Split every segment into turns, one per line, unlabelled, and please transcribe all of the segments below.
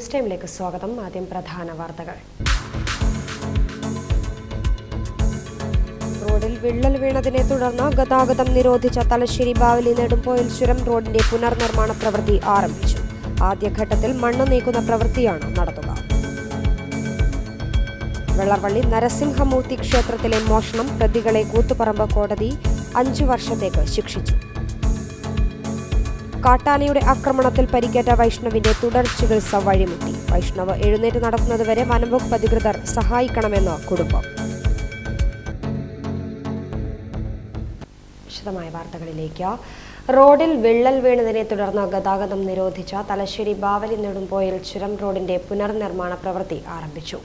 News ടൈമിലേക്ക് സ്വാഗതം. ആദ്യം പ്രധാന വാർത്തകൾ. റോഡിൽ വിള്ളൽ വീണതിനെ തുടർന്ന് ഗതാഗതം നിരോധിച്ച തലശ്ശേരി ബാവലി നെടുമ്പോയിൽ ചുരം റോഡിന്റെ പുനർനിർമ്മാണ പ്രവൃത്തി ആരംഭിച്ചു. ആദ്യഘട്ടത്തിൽ മണ്ണ് നീക്കുന്ന പ്രവൃത്തിയാണ് നടത്തുക. വെള്ളവള്ളി നരസിംഹമൂർത്തി ക്ഷേത്രത്തിലെ മോഷണം പ്രതികളെ കൂത്തുപറമ്പ് കോടതി 5 വർഷത്തേക്ക് ശിക്ഷിച്ചു. കാട്ടാനയുടെ ആക്രമണത്തിൽ പരിക്കേറ്റ വൈഷ്ണവിന്റെ തുടർ ചികിത്സ വഴിമുട്ടി. വൈഷ്ണവ് എഴുന്നേറ്റ് നടക്കുന്നതുവരെ വനംവകുപ്പ് അധികൃതർ സഹായിക്കണമെന്ന് കുടുംബം. വിശദമായ വാർത്തകളിലേക്ക്. റോഡിൽ വിള്ളൽ വീണതിനെ തുടർന്ന് ഗതാഗതം നിരോധിച്ച തലശ്ശേരി ബാവലി നെടുമ്പോയിൽ ചുരം റോഡിന്റെ പുനർനിർമ്മാണ പ്രവൃത്തി ആരംഭിച്ചു.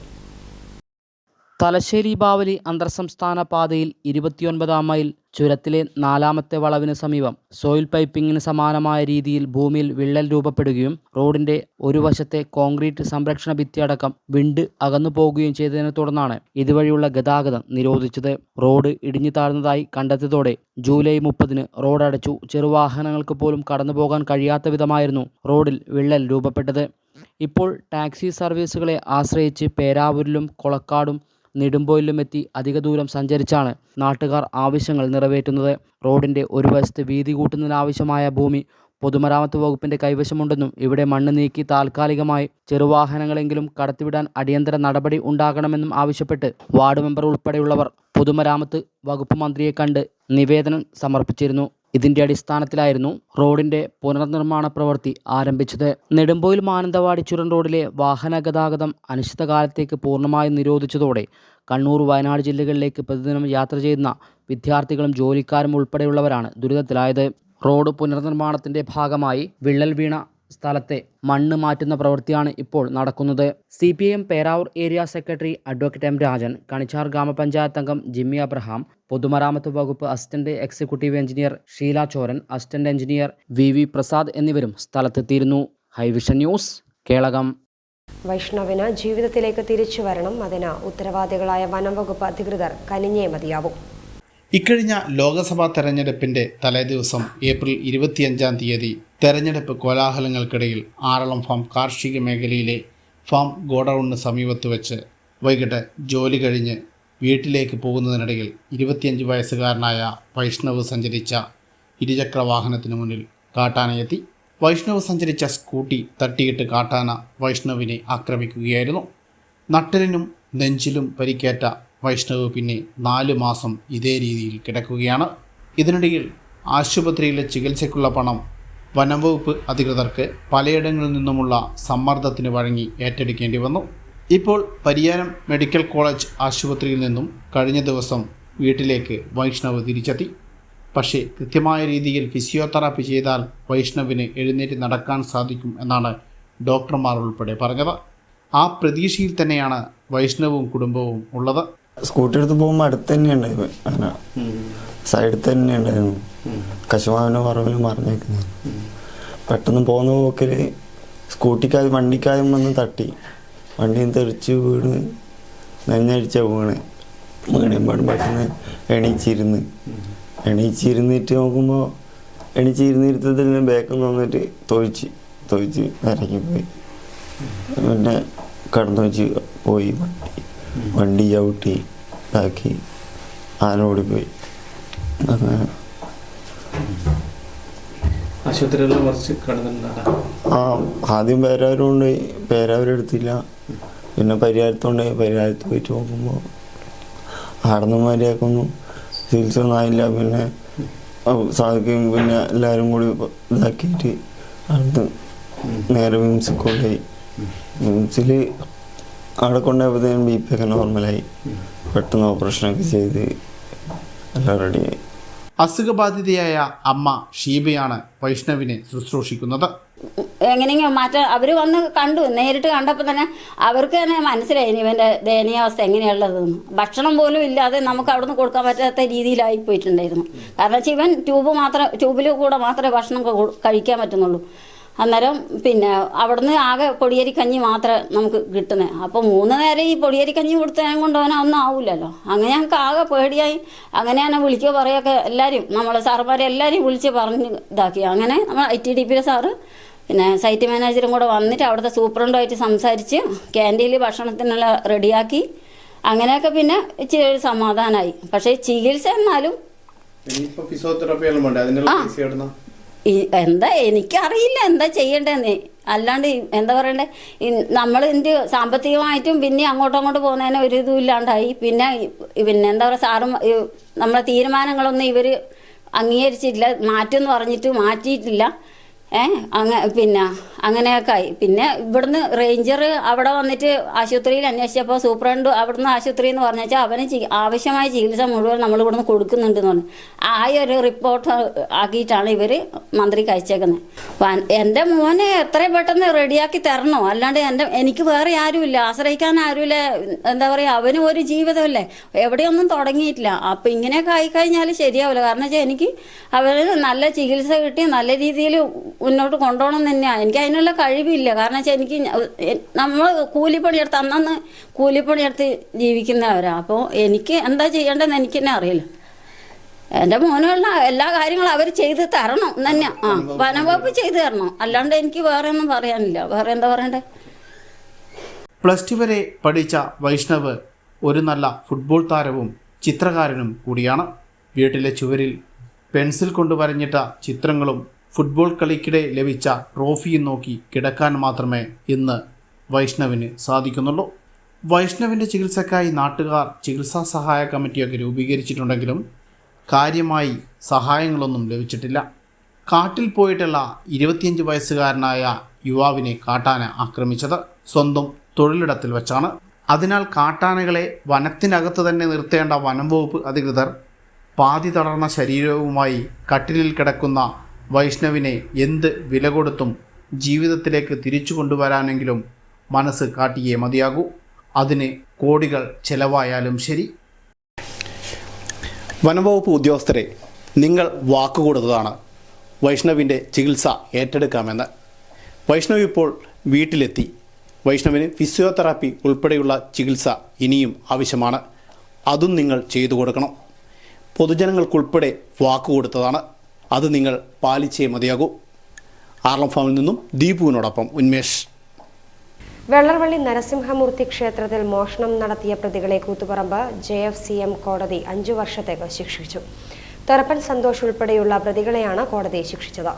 തലശ്ശേരി ബാവലി അന്തർസംസ്ഥാന പാതയിൽ 29-ാം മൈൽ ചുരത്തിലെ 4ാമത്തെ വളവിന് സമീപം സോയിൽ പൈപ്പിങ്ങിന് സമാനമായ രീതിയിൽ ഭൂമിയിൽ വിള്ളൽ രൂപപ്പെടുകയും റോഡിന്റെ ഒരു വശത്തെ കോൺക്രീറ്റ് സംരക്ഷണ ഭിത്തിയടക്കം വിണ്ട് അകന്നു പോകുകയും ചെയ്തതിനെ തുടർന്നാണ് ഇതുവഴിയുള്ള ഗതാഗതം നിരോധിച്ചത്. റോഡ് ഇടിഞ്ഞു താഴ്ന്നതായി കണ്ടെത്തിയതോടെ ജൂലൈ 30-ന് റോഡ് അടച്ചു. ചെറുവാഹനങ്ങൾക്ക് പോലും കടന്നുപോകാൻ കഴിയാത്ത വിധമായിരുന്നു റോഡിൽ വിള്ളൽ രൂപപ്പെട്ടത്. ഇപ്പോൾ ടാക്സി സർവീസുകളെ ആശ്രയിച്ച് പേരാവൂരിലും കൊളക്കാടും നെടുമ്പോയിലുമെത്തി അധിക ദൂരം സഞ്ചരിച്ചാണ് നാട്ടുകാർ ആവശ്യങ്ങൾ നിറവേറ്റുന്നത്. റോഡിന്റെ ഒരു വശത്ത് വീതി കൂട്ടുന്നതിനാവശ്യമായ ഭൂമി പൊതുമരാമത്ത് വകുപ്പിന്റെ കൈവശമുണ്ടെന്നും ഇവിടെ മണ്ണ് നീക്കി താൽക്കാലികമായി ചെറുവാഹനങ്ങളെങ്കിലും കടത്തിവിടാൻ അടിയന്തര നടപടി ഉണ്ടാകണമെന്നും ആവശ്യപ്പെട്ട് വാർഡ് മെമ്പർ ഉൾപ്പെടെയുള്ളവർ പൊതുമരാമത്ത് വകുപ്പ് മന്ത്രിയെ കണ്ട് നിവേദനം സമർപ്പിച്ചിരുന്നു. ഇതിന്റെ അടിസ്ഥാനത്തിലായിരുന്നു റോഡിന്റെ പുനർനിർമ്മാണ പ്രവൃത്തി ആരംഭിച്ചത്. നെടുമ്പോയിൽ മാനന്തവാടി ചുരം റോഡിലെ വാഹന ഗതാഗതം അനിശ്ചിതകാലത്തേക്ക് പൂർണ്ണമായും നിരോധിച്ചതോടെ കണ്ണൂർ, വയനാട് ജില്ലകളിലേക്ക് പ്രതിദിനം യാത്ര ചെയ്യുന്ന വിദ്യാർത്ഥികളും ജോലിക്കാരും ഉൾപ്പെടെയുള്ളവരാണ് ദുരിതത്തിലായത്. റോഡ് പുനർനിർമ്മാണത്തിന്റെ ഭാഗമായി വിള്ളൽ വീണ സ്ഥലത്തെ മണ്ണ് മാറ്റുന്ന പ്രവൃത്തിയാണ് ഇപ്പോൾ നടക്കുന്നത്. CPIM Peravoor area secretary advocate M. Rajan, Kanichar gramapanchayat അംഗം ജിമ്മി അബ്രഹാം, പൊതുമരാമത്ത് വകുപ്പ് assistant executive engineer Sheela Choran, assistant engineer VV Prasad എന്നിവരും സ്ഥലത്തെത്തിയിരുന്നു. Hivision news, Kelakam.
വൈഷ്ണവിന് ജീവിതത്തിലേക്ക് തിരിച്ചു വരണം. അതിന് ഉത്തരവാദികളായ വനംവകുപ്പ് അധികൃതർ കനിഞ്ഞേ മതിയാവും.
ഇക്കഴിഞ്ഞ ലോക്സഭാ തെരഞ്ഞെടുപ്പിന്റെ തലേദിവസം ഏപ്രിൽ 25-ാം തീയതി തെരഞ്ഞെടുപ്പ് കോലാഹലങ്ങൾക്കിടയിൽ ആറളം ഫാം കാർഷിക മേഖലയിലെ ഫാം ഗോഡൌണിന് സമീപത്ത് വെച്ച് വൈകിട്ട് ജോലി കഴിഞ്ഞ് വീട്ടിലേക്ക് പോകുന്നതിനിടയിൽ 25 വയസ്സുകാരനായ വൈഷ്ണവ് സഞ്ചരിച്ച ഇരുചക്ര വാഹനത്തിന് മുന്നിൽ കാട്ടാനയെത്തി. വൈഷ്ണവ് സഞ്ചരിച്ച സ്കൂട്ടി തട്ടിയിട്ട് കാട്ടാന വൈഷ്ണവിനെ ആക്രമിക്കുകയായിരുന്നു. നട്ടലിനും നെഞ്ചിലും പരിക്കേറ്റ വൈഷ്ണവ് പിന്നെ 4 മാസം ഇതേ രീതിയിൽ കിടക്കുകയാണ്. ഇതിനിടയിൽ ആശുപത്രിയിലെ ചികിത്സയ്ക്കുള്ള പണം വനംവകുപ്പ് അധികൃതർക്ക് പലയിടങ്ങളിൽ നിന്നുമുള്ള സമ്മർദ്ദത്തിന് വഴങ്ങി ഏറ്റെടുക്കേണ്ടി വന്നു. ഇപ്പോൾ പരിയാരം മെഡിക്കൽ കോളേജ് ആശുപത്രിയിൽ നിന്നും കഴിഞ്ഞ ദിവസം വീട്ടിലേക്ക് വൈഷ്ണവ് തിരിച്ചെത്തി. പക്ഷേ കൃത്യമായ രീതിയിൽ ഫിസിയോതെറാപ്പി ചെയ്താൽ വൈഷ്ണവിന് എഴുന്നേറ്റ് നടക്കാൻ സാധിക്കും എന്നാണ് ഡോക്ടർമാർ ഉൾപ്പെടെ പറഞ്ഞത്. ആ പ്രതീക്ഷയിൽ തന്നെയാണ് വൈഷ്ണവും കുടുംബവും ഉള്ളത്.
സ്കൂട്ടി എടുത്ത് പോകുമ്പോൾ അടുത്ത് തന്നെ ഉണ്ടായിരുന്നു, അങ്ങനെ സൈഡിൽ തന്നെ ഉണ്ടായിരുന്നു. കശുമാവിൻ്റെ പറമ്പിൽ മറിഞ്ഞേക്കുന്നത്. പെട്ടെന്ന് പോകുന്ന പോക്കിൽ വണ്ടിക്കായും വന്ന് തട്ടി. വണ്ടിയിൽ തെറിച്ച് വീണ് നെഞ്ഞടിച്ച വീണുമ്പാടും പെട്ടെന്ന് എണീച്ചിരുന്നിട്ട് നോക്കുമ്പോൾ എണീച്ചിരുന്നിരുത്തത്തിൽ ബാക്കിൽ വന്നിട്ട് തൊഴിച്ച് ഇറങ്ങിപ്പോയി. പിന്നെ കടന്നു വെച്ച് പോയി. വണ്ടി ചവിട്ടി ഇതാക്കി ആന ഓടിപ്പോയി. അങ്ങനെ ആദ്യം പേരാവൂർ കൊണ്ടുപോയി. പേരാവൂരെടുത്തില്ല. പിന്നെ പരിഹാരത്ത് പോയിട്ട് നോക്കുമ്പോൾ ആടന്നമാരെയൊക്കെ ഒന്നും ചികിത്സ ഒന്നും ആയില്ല. പിന്നെ സാധിക്കും. പിന്നെ എല്ലാവരും കൂടി ഇതാക്കിയിട്ട് അടുത്ത് നേരെ വിംസിൽ കൊണ്ടുപോയി. വിംസിൽ അവിടെ കൊണ്ടുപോയപ്പോഴത്തേനും BP ഒക്കെ നോർമലായി. പെട്ടെന്ന് ഓപ്പറേഷനൊക്കെ ചെയ്ത് എല്ലാം റെഡിയായി.
അസുഖബാധിതയായ അമ്മ ഷീബയാണ് വൈഷ്ണവിനെ ശുശ്രൂഷിക്കുന്നത്.
എങ്ങനെയെങ്കിലും മാറ്റം അവർ വന്ന് നേരിട്ട് കണ്ടപ്പോൾ തന്നെ അവർക്ക് തന്നെ മനസ്സിലായി ഇവൻ്റെ ദയനീയാവസ്ഥ എങ്ങനെയുള്ളതെന്ന്. ഭക്ഷണം പോലും ഇല്ലാതെ നമുക്ക് അവിടെ നിന്ന് കൊടുക്കാൻ പറ്റാത്ത രീതിയിലായി പോയിട്ടുണ്ടായിരുന്നു. കാരണം വെച്ചാൽ ഇവൻ ട്യൂബിൽ കൂടെ മാത്രമേ ഭക്ഷണം കഴിക്കാൻ പറ്റുന്നുള്ളൂ. അന്നേരം പിന്നെ അവിടുന്ന് ആകെ പൊടിയരിക്കഞ്ഞി മാത്രമേ നമുക്ക് കിട്ടുന്നത്. അപ്പോൾ 3 നേരം ഈ പൊടിയരിക്കഞ്ഞി കൊടുത്തതിനെ കൊണ്ട് അവനൊന്നും ആവില്ലല്ലോ. അങ്ങനെ ഞങ്ങൾക്ക് ആകെ പേടിയായി. അങ്ങനെ തന്നെ വിളിക്കുക പറയുകയൊക്കെ എല്ലാവരും നമ്മളെ സാറുമാരെ എല്ലാവരും വിളിച്ച് പറഞ്ഞ് ഇതാക്കി. അങ്ങനെ നമ്മൾ ITDP സാറ് പിന്നെ സൈറ്റ് മാനേജറും കൂടെ വന്നിട്ട് അവിടുത്തെ സൂപ്രണ്ടുമായിട്ട് സംസാരിച്ച് ക്യാൻറ്റീനിൽ ഭക്ഷണത്തിനുള്ള റെഡിയാക്കി അങ്ങനെയൊക്കെ പിന്നെ ഇച്ചിരി ഒരു സമാധാനമായി. പക്ഷേ ചികിത്സ എന്നാലും എന്താ എനിക്കറിയില്ല എന്താ ചെയ്യേണ്ടതെന്ന്. അല്ലാണ്ട് എന്താ പറയണ്ടേ, നമ്മൾ ഇതിൻ്റെ സാമ്പത്തികമായിട്ടും പിന്നെ അങ്ങോട്ടും പോകുന്നതിന് ഒരു ഇതും ഇല്ലാണ്ടായി. പിന്നെ എന്താ പറയുക, സാറും നമ്മളെ തീരുമാനങ്ങളൊന്നും ഇവർ അംഗീകരിച്ചിട്ടില്ല, മാറ്റുമെന്ന് പറഞ്ഞിട്ട് മാറ്റിയിട്ടില്ല. പിന്നെ അങ്ങനെയൊക്കെ ആയി. പിന്നെ ഇവിടുന്ന് റേഞ്ചർ അവിടെ വന്നിട്ട് ആശുപത്രിയിൽ അന്വേഷിച്ചപ്പോൾ സൂപ്രണ്ട് അവിടുന്ന് ആശുപത്രിയിൽ എന്ന് പറഞ്ഞാൽ അവന് ആവശ്യമായ ചികിത്സ മുഴുവൻ നമ്മൾ ഇവിടുന്ന് കൊടുക്കുന്നുണ്ടെന്ന് പറഞ്ഞു. ആ ഒരു റിപ്പോർട്ട് ആക്കിയിട്ടാണ് ഇവർ മന്ത്രിക്ക് അയച്ചേക്കുന്നത്. എൻ്റെ മോനെ എത്രയും പെട്ടെന്ന് റെഡിയാക്കി തരണോ, അല്ലാണ്ട് എനിക്ക് വേറെ ആരുമില്ല, ആശ്രയിക്കാൻ ആരുമില്ല. എന്താ പറയുക, അവനും ഒരു ജീവിതമല്ലേ, എവിടെയൊന്നും തുടങ്ങിയിട്ടില്ല. അപ്പം ഇങ്ങനെയൊക്കെ ആയിക്കഴിഞ്ഞാൽ ശരിയാവില്ല. കാരണം വെച്ചാൽ എനിക്ക് അവന് നല്ല ചികിത്സ കിട്ടി നല്ല രീതിയിൽ മുന്നോട്ട് കൊണ്ടുപോകണം തന്നെയാണ്. എനിക്ക് അതിനുള്ള കഴിവില്ല. കാരണം വെച്ചാൽ എനിക്ക് നമ്മൾ കൂലിപ്പണിയെടുത്ത് അന്നന്ന് കൂലിപ്പണിയെടുത്ത് ജീവിക്കുന്നവരാണ്. അപ്പോൾ എനിക്ക് എന്താ ചെയ്യേണ്ടതെന്ന് എനിക്ക് തന്നെ അറിയില്ല. എൻ്റെ മോനുള്ള എല്ലാ കാര്യങ്ങളും അവർ ചെയ്ത് തരണം തന്നെ. വനംവകുപ്പ് ചെയ്തു തരണം, അല്ലാണ്ട് എനിക്ക് വേറെ ഒന്നും പറയാനില്ല. വേറെ എന്താ പറയണ്ടേ.
+2 വരെ പഠിച്ച വൈഷ്ണവ് ഒരു നല്ല ഫുട്ബോൾ താരവും ചിത്രകാരനും കൂടിയാണ്. വീട്ടിലെ ചുവരിൽ പെൻസിൽ കൊണ്ട് വരഞ്ഞിട്ട ചിത്രങ്ങളും ഫുട്ബോൾ കളിക്കിടെ ലഭിച്ച ട്രോഫിയും നോക്കി കിടക്കാൻ മാത്രമേ ഇന്ന് വൈഷ്ണവിന് സാധിക്കുന്നുള്ളൂ. വൈഷ്ണവിൻ്റെ ചികിത്സക്കായി നാട്ടുകാർ ചികിത്സാ സഹായ കമ്മിറ്റിയൊക്കെ രൂപീകരിച്ചിട്ടുണ്ടെങ്കിലും കാര്യമായി സഹായങ്ങളൊന്നും ലഭിച്ചിട്ടില്ല. കാട്ടിൽ പോയിട്ടുള്ള 25 വയസ്സുകാരനായ യുവാവിനെ കാട്ടാന ആക്രമിച്ചത് സ്വന്തം തൊഴിലിടത്തിൽ വെച്ചാണ്. അതിനാൽ കാട്ടാനകളെ വനത്തിനകത്ത് തന്നെ നിർത്തേണ്ട വനം വകുപ്പ് അധികൃതർ പാതി തളർന്ന ശരീരവുമായി കട്ടിലിൽ കിടക്കുന്ന വൈഷ്ണവിനെ എന്ത് വില കൊടുത്തും ജീവിതത്തിലേക്ക് തിരിച്ചു കൊണ്ടുവരാനെങ്കിലും മനസ്സ് കാട്ടിയേ മതിയാകൂ. അതിന് കോടികൾ ചെലവായാലും ശരി. വനംവകുപ്പ് ഉദ്യോഗസ്ഥരെ, നിങ്ങൾ വാക്കുകൊടുത്തതാണ് വൈഷ്ണവിൻ്റെ ചികിത്സ ഏറ്റെടുക്കാമെന്ന്. വൈഷ്ണവ് ഇപ്പോൾ വീട്ടിലെത്തി. വൈഷ്ണവിന് ഫിസിയോതെറാപ്പി ഉൾപ്പെടെയുള്ള ചികിത്സ ഇനിയും ആവശ്യമാണ്. അതും നിങ്ങൾ ചെയ്തു കൊടുക്കണം. പൊതുജനങ്ങൾക്കുൾപ്പെടെ വാക്കുകൊടുത്തതാണ്. അത് നിങ്ങൾ പാലിച്ചേ മതിയാകൂ. ആർളം ഫാമിൽ നിന്നും ദീപുവിനോടൊപ്പം ഉന്മേഷ്.
വെള്ളർവള്ളി നരസിംഹമൂർത്തി ക്ഷേത്രത്തിൽ മോഷണം നടത്തിയ പ്രതികളെ കൂത്തുപറമ്പ് JFCM കോടതി 5 വർഷത്തേക്ക് ശിക്ഷിച്ചു. തൊരപ്പൻ സന്തോഷ് ഉൾപ്പെടെയുള്ള പ്രതികളെയാണ് കോടതി ശിക്ഷിച്ചത്.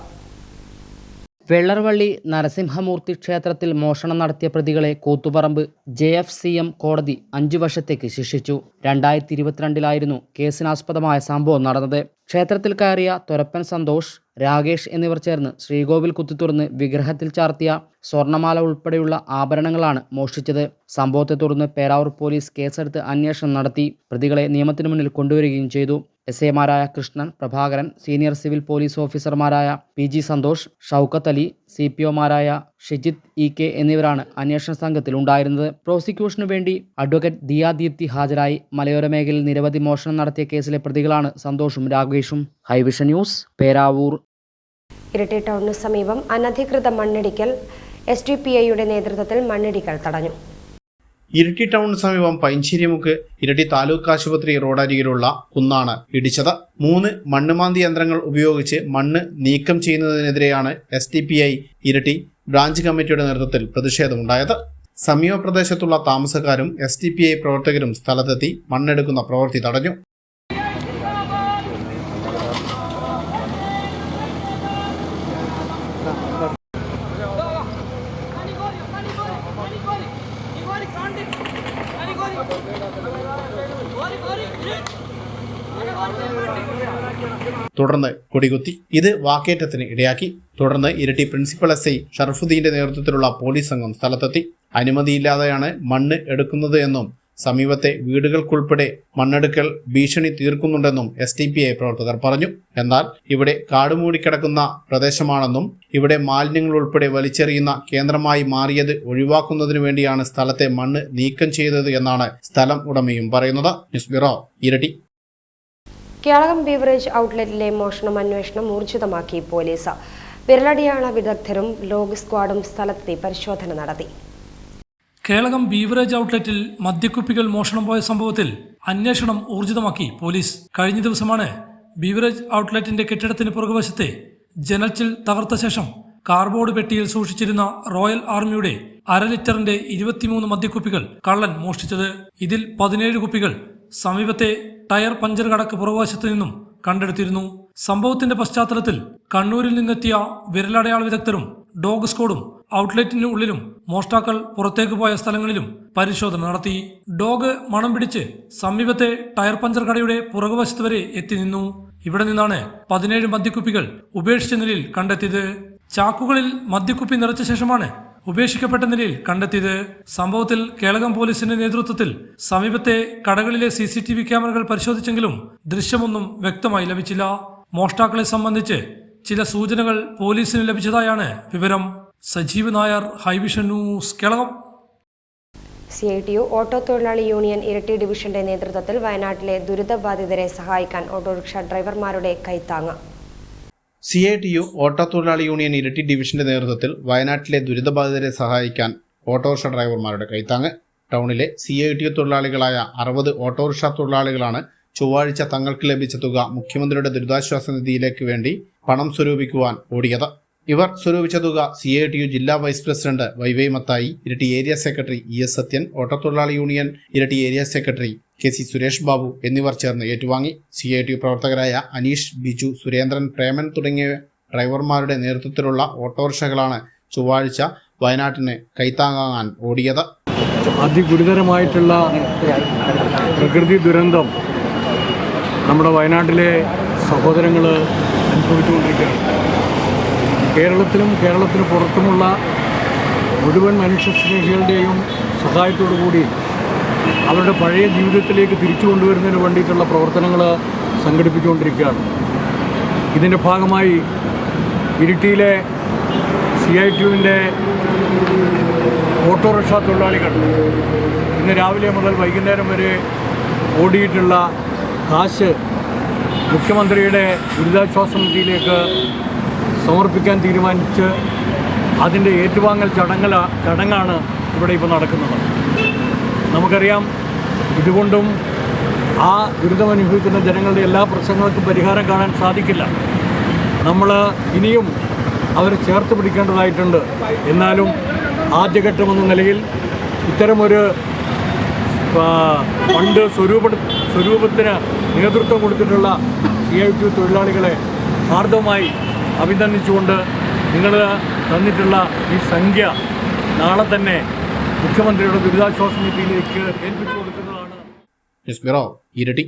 വെള്ളർവള്ളി നരസിംഹമൂർത്തി ക്ഷേത്രത്തിൽ മോഷണം നടത്തിയ പ്രതികളെ കൂത്തുപറമ്പ് JFCM കോടതി 5 വർഷത്തേക്ക് ശിക്ഷിച്ചു. 2022 കേസിനാസ്പദമായ സംഭവം നടന്നത്. ക്ഷേത്രത്തിൽ കയറിയ തൊരപ്പൻ സന്തോഷ്, രാകേഷ് എന്നിവർ ചേർന്ന് ശ്രീകോവിൽ കുത്തിത്തുറന്ന് വിഗ്രഹത്തിൽ ചാർത്തിയ സ്വർണ്ണമാല ഉൾപ്പെടെയുള്ള ആഭരണങ്ങളാണ് മോഷ്ടിച്ചത്. സംഭവത്തെ തുടർന്ന് പേരാവൂർ പോലീസ് കേസെടുത്ത് അന്വേഷണം നടത്തി. പ്രതികളെ നിയമത്തിന് മുന്നിൽ കൊണ്ടുവരികയും ചെയ്തു. SAമാരായ Krishnan, Prabhakaran, senior civil police ഓഫീസർമാരായ PG സന്തോഷ്, ഷൗക്കത്ത് അലി, CPOമാരായ ഷിജിത് EK എന്നിവരാണ് അന്വേഷണ സംഘത്തിൽ ഉണ്ടായിരുന്നത്. പ്രോസിക്യൂഷനു വേണ്ടി അഡ്വക്കേറ്റ് ദിയ ദീപ്തി ഹാജരായി. മലയോര മേഖലയിൽ നിരവധി മോഷണം നടത്തിയ കേസിലെ പ്രതികളാണ് സന്തോഷും രാകേഷും. ഹൈവിഷൻ ന്യൂസ്, പേരാവൂർ.
ഇരിട്ടി ടൗണിന് സമീപം അനധികൃത മണ്ണിടിക്കൽ SDPIയുടെ നേതൃത്വത്തിൽ മണ്ണിടിക്കൽ തടഞ്ഞു.
ഇരിട്ടി ടൗണിന് സമീപം പൈഞ്ചേരിമുക്ക് ഇരിട്ടി താലൂക്ക് ആശുപത്രി റോഡരികിലുള്ള കുന്നാണ് ഇടിച്ചത്. 3 മണ്ണുമാന്തി യന്ത്രങ്ങൾ ഉപയോഗിച്ച് മണ്ണ് നീക്കം ചെയ്യുന്നതിനെതിരെയാണ് SDPI ഇരിട്ടി ബ്രാഞ്ച് കമ്മിറ്റിയുടെ നേതൃത്വത്തിൽ പ്രതിഷേധമുണ്ടായത്. സമീപ പ്രദേശത്തുള്ള താമസക്കാരും SDPI പ്രവർത്തകരും സ്ഥലത്തെത്തി മണ്ണെടുക്കുന്ന പ്രവൃത്തി തടഞ്ഞു. തുടർന്ന് കൊടികുത്തി. ഇത് വാക്കേറ്റത്തിന് ഇടയാക്കി. തുടർന്ന് ഇരിട്ടി പ്രിൻസിപ്പൽ SI ഷറഫുദ്ദീന്റെ നേതൃത്വത്തിലുള്ള പോലീസ് സംഘം സ്ഥലത്തെത്തി. അനുമതിയില്ലാതെയാണ് മണ്ണ് എടുക്കുന്നത് എന്നും സമീപത്തെ വീടുകൾക്കുൾപ്പെടെ മണ്ണെടുക്കൽ ഭീഷണി തീർക്കുന്നുണ്ടെന്നും SDPI പ്രവർത്തകർ പറഞ്ഞു. എന്നാൽ ഇവിടെ കാടുമൂടിക്കിടക്കുന്ന പ്രദേശമാണെന്നും ഇവിടെ മാലിന്യങ്ങൾ ഉൾപ്പെടെ വലിച്ചെറിയുന്ന കേന്ദ്രമായി മാറിയത് ഒഴിവാക്കുന്നതിനു വേണ്ടിയാണ് സ്ഥലത്തെ മണ്ണ് നീക്കം ചെയ്തത് എന്നാണ് സ്ഥലം ഉടമയും പറയുന്നത്. News bureau, Iritty.
Kelakam beverage ഔട്ട്ലെറ്റിലെ മോഷണം അന്വേഷണം ഊർജിതമാക്കി പോലീസ്. വിരലടിയാള വിദഗ്ധരും ലോഗ് സ്ക്വാഡും സ്ഥലത്തെത്തി പരിശോധന നടത്തി.
കേളകം ബീവറേജ് ഔട്ട്ലെറ്റിൽ മദ്യക്കുപ്പികൾ മോഷണം പോയ സംഭവത്തിൽ അന്വേഷണം ഊർജിതമാക്കി പോലീസ്. കഴിഞ്ഞ ദിവസമാണ് ബീവറേജ് ഔട്ട്ലെറ്റിന്റെ കെട്ടിടത്തിന് പുറകുവശത്തെ ജനൽച്ചിൽ തകർത്ത ശേഷം കാർബോർഡ് പെട്ടിയിൽ സൂക്ഷിച്ചിരുന്ന റോയൽ ആർമിയുടെ 1/2 ലിറ്ററിന്റെ 23 മദ്യക്കുപ്പികൾ കള്ളൻ മോഷ്ടിച്ചത്. ഇതിൽ 17 കുപ്പികൾ സമീപത്തെ ടയർ പഞ്ചർ കടക്ക് പുറകുവശത്ത് നിന്നും കണ്ടെടുത്തിരുന്നു. സംഭവത്തിന്റെ പശ്ചാത്തലത്തിൽ കണ്ണൂരിൽ നിന്നെത്തിയ വിരലടയാള വിദഗ്ധരും ഡോഗ് സ്ക്വാഡും ഔട്ട്ലെറ്റിന് ഉള്ളിലും മോഷ്ടാക്കൾ പുറത്തേക്ക് പോയ സ്ഥലങ്ങളിലും പരിശോധന നടത്തി. ഡോഗ് മണം പിടിച്ച് സമീപത്തെ ടയർ പഞ്ചർ കടയുടെ പുറകുവശത്ത് വരെ എത്തി നിന്നു. ഇവിടെ നിന്നാണ് 17 മദ്യക്കുപ്പികൾ ഉപേക്ഷിച്ച നിലയിൽ കണ്ടെത്തിയത്. ചാക്കുകളിൽ മദ്യക്കുപ്പി നിറച്ച ശേഷമാണ് ഉപേക്ഷിക്കപ്പെട്ട നിലയിൽ കണ്ടെത്തിയത്. സംഭവത്തിൽ കേളകം പോലീസിന്റെ നേതൃത്വത്തിൽ സമീപത്തെ കടകളിലെ CCTV ക്യാമറകൾ പരിശോധിച്ചെങ്കിലും ദൃശ്യമൊന്നും വ്യക്തമായി ലഭിച്ചില്ല. മോഷ്ടാക്കളെ സംബന്ധിച്ച് ചില സൂചനകൾ പോലീസിന് ലഭിച്ചതായാണ് വിവരം. Sajeev Nair, Hi Vision news, Kelakam.
CITU auto തൊഴിലാളി യൂണിയൻ ഇരട്ടി ഡിവിഷന്റെ നേതൃത്വത്തിൽ വയനാട്ടിലെ ദുരിതബാധിതരെ സഹായിക്കാൻ ഓട്ടോറിക്ഷ ഡ്രൈവർമാരുടെ കൈത്താങ്ങ്.
CITU ഓട്ടോ തൊഴിലാളി യൂണിയൻ ഇരട്ടി ഡിവിഷന്റെ നേതൃത്വത്തിൽ വയനാട്ടിലെ ദുരിതബാധിതരെ സഹായിക്കാൻ ഓട്ടോറിക്ഷ ഡ്രൈവർമാരുടെ കൈത്താങ്ങ്. ടൗണിലെ CITU തൊഴിലാളികളായ 60 ഓട്ടോറിക്ഷ തൊഴിലാളികളാണ് ചൊവ്വാഴ്ച തങ്ങൾക്ക് ലഭിച്ച തുക മുഖ്യമന്ത്രിയുടെ ദുരിതാശ്വാസ നിധിയിലേക്ക് വേണ്ടി പണം സ്വരൂപിക്കുവാൻ ഓടിയത്. ഇവർ സ്വരൂപിച്ച തുക CITU ജില്ലാ വൈസ് പ്രസിഡന്റ് വൈവൈ മത്തായി, ഇരട്ടി area secretary ES Sathyan, auto തൊഴിലാളി യൂണിയൻ ഇരട്ടി area secretary KC Suresh Babu എന്നിവർ ചേർന്ന് ഏറ്റുവാങ്ങി. CITU പ്രവർത്തകരായ അനീഷ്, ബിജു, സുരേന്ദ്രൻ, പ്രേമൻ തുടങ്ങിയ ഡ്രൈവർമാരുടെ നേതൃത്വത്തിലുള്ള ഓട്ടോറിക്ഷകളാണ് ചൊവ്വാഴ്ച വയനാട്ടിന് കൈത്താങ്ങാൻ ഓടിയത്.
അതിഗുരുതരമായിട്ടുള്ള പ്രകൃതി ദുരന്തം നമ്മുടെ വയനാട്ടിലെ സഹോദരങ്ങൾ അനുഭവിച്ചുകൊണ്ടിരിക്കുകയാണ്. കേരളത്തിലും കേരളത്തിന് പുറത്തുമുള്ള മുഴുവൻ മനുഷ്യസ്നേഹികളുടെയും സഹായത്തോടു കൂടി അവരുടെ പഴയ ജീവിതത്തിലേക്ക് തിരിച്ചു കൊണ്ടുവരുന്നതിന് വേണ്ടിയിട്ടുള്ള പ്രവർത്തനങ്ങൾ സംഘടിപ്പിച്ചുകൊണ്ടിരിക്കുകയാണ്. ഇതിൻ്റെ ഭാഗമായി ഇരിട്ടിയിലെ CITUവിൻ്റെ ഓട്ടോറിക്ഷ തൊഴിലാളികൾ ഇന്ന് രാവിലെ മുതൽ വൈകുന്നേരം വരെ ഓടിയിട്ടുള്ള കാശ് മുഖ്യമന്ത്രിയുടെ ദുരിതാശ്വാസ നിധിയിലേക്ക് സമർപ്പിക്കാൻ തീരുമാനിച്ച് അതിൻ്റെ ഏറ്റുവാങ്ങൽ ചടങ്ങാണ് ഇവിടെ ഇപ്പോൾ നടക്കുന്നത്. നമുക്കറിയാം, ഇതുകൊണ്ടും ആ ദുരിതമനുഭവിക്കുന്ന ജനങ്ങളുടെ എല്ലാ പ്രശ്നങ്ങൾക്കും പരിഹാരം കാണാൻ സാധിക്കില്ല. നമ്മൾ ഇനിയും അവരെ ചേർത്ത് പിടിക്കേണ്ടതായിട്ടുണ്ട്. എന്നാലും ആദ്യഘട്ടമെന്ന നിലയിൽ ഇത്തരമൊരു ഫണ്ട് സ്വരൂപത്തിന് നേതൃത്വം കൊടുത്തിട്ടുള്ള CITU തൊഴിലാളികളെ ഹാർദവമായി അഭിനന്ദിച്ചുകൊണ്ട് നിങ്ങൾ തന്നിട്ടുള്ള ഈ സംഖ്യ നാളെ തന്നെ മുഖ്യമന്ത്രിയുടെ ദുരിതാശ്വാസ നിധിയിലേക്ക് ഏൽപ്പിച്ചു കൊടുക്കുന്നതാണ്.
ന്യൂസ് ബ്യൂറോ, ഇരട്ടി.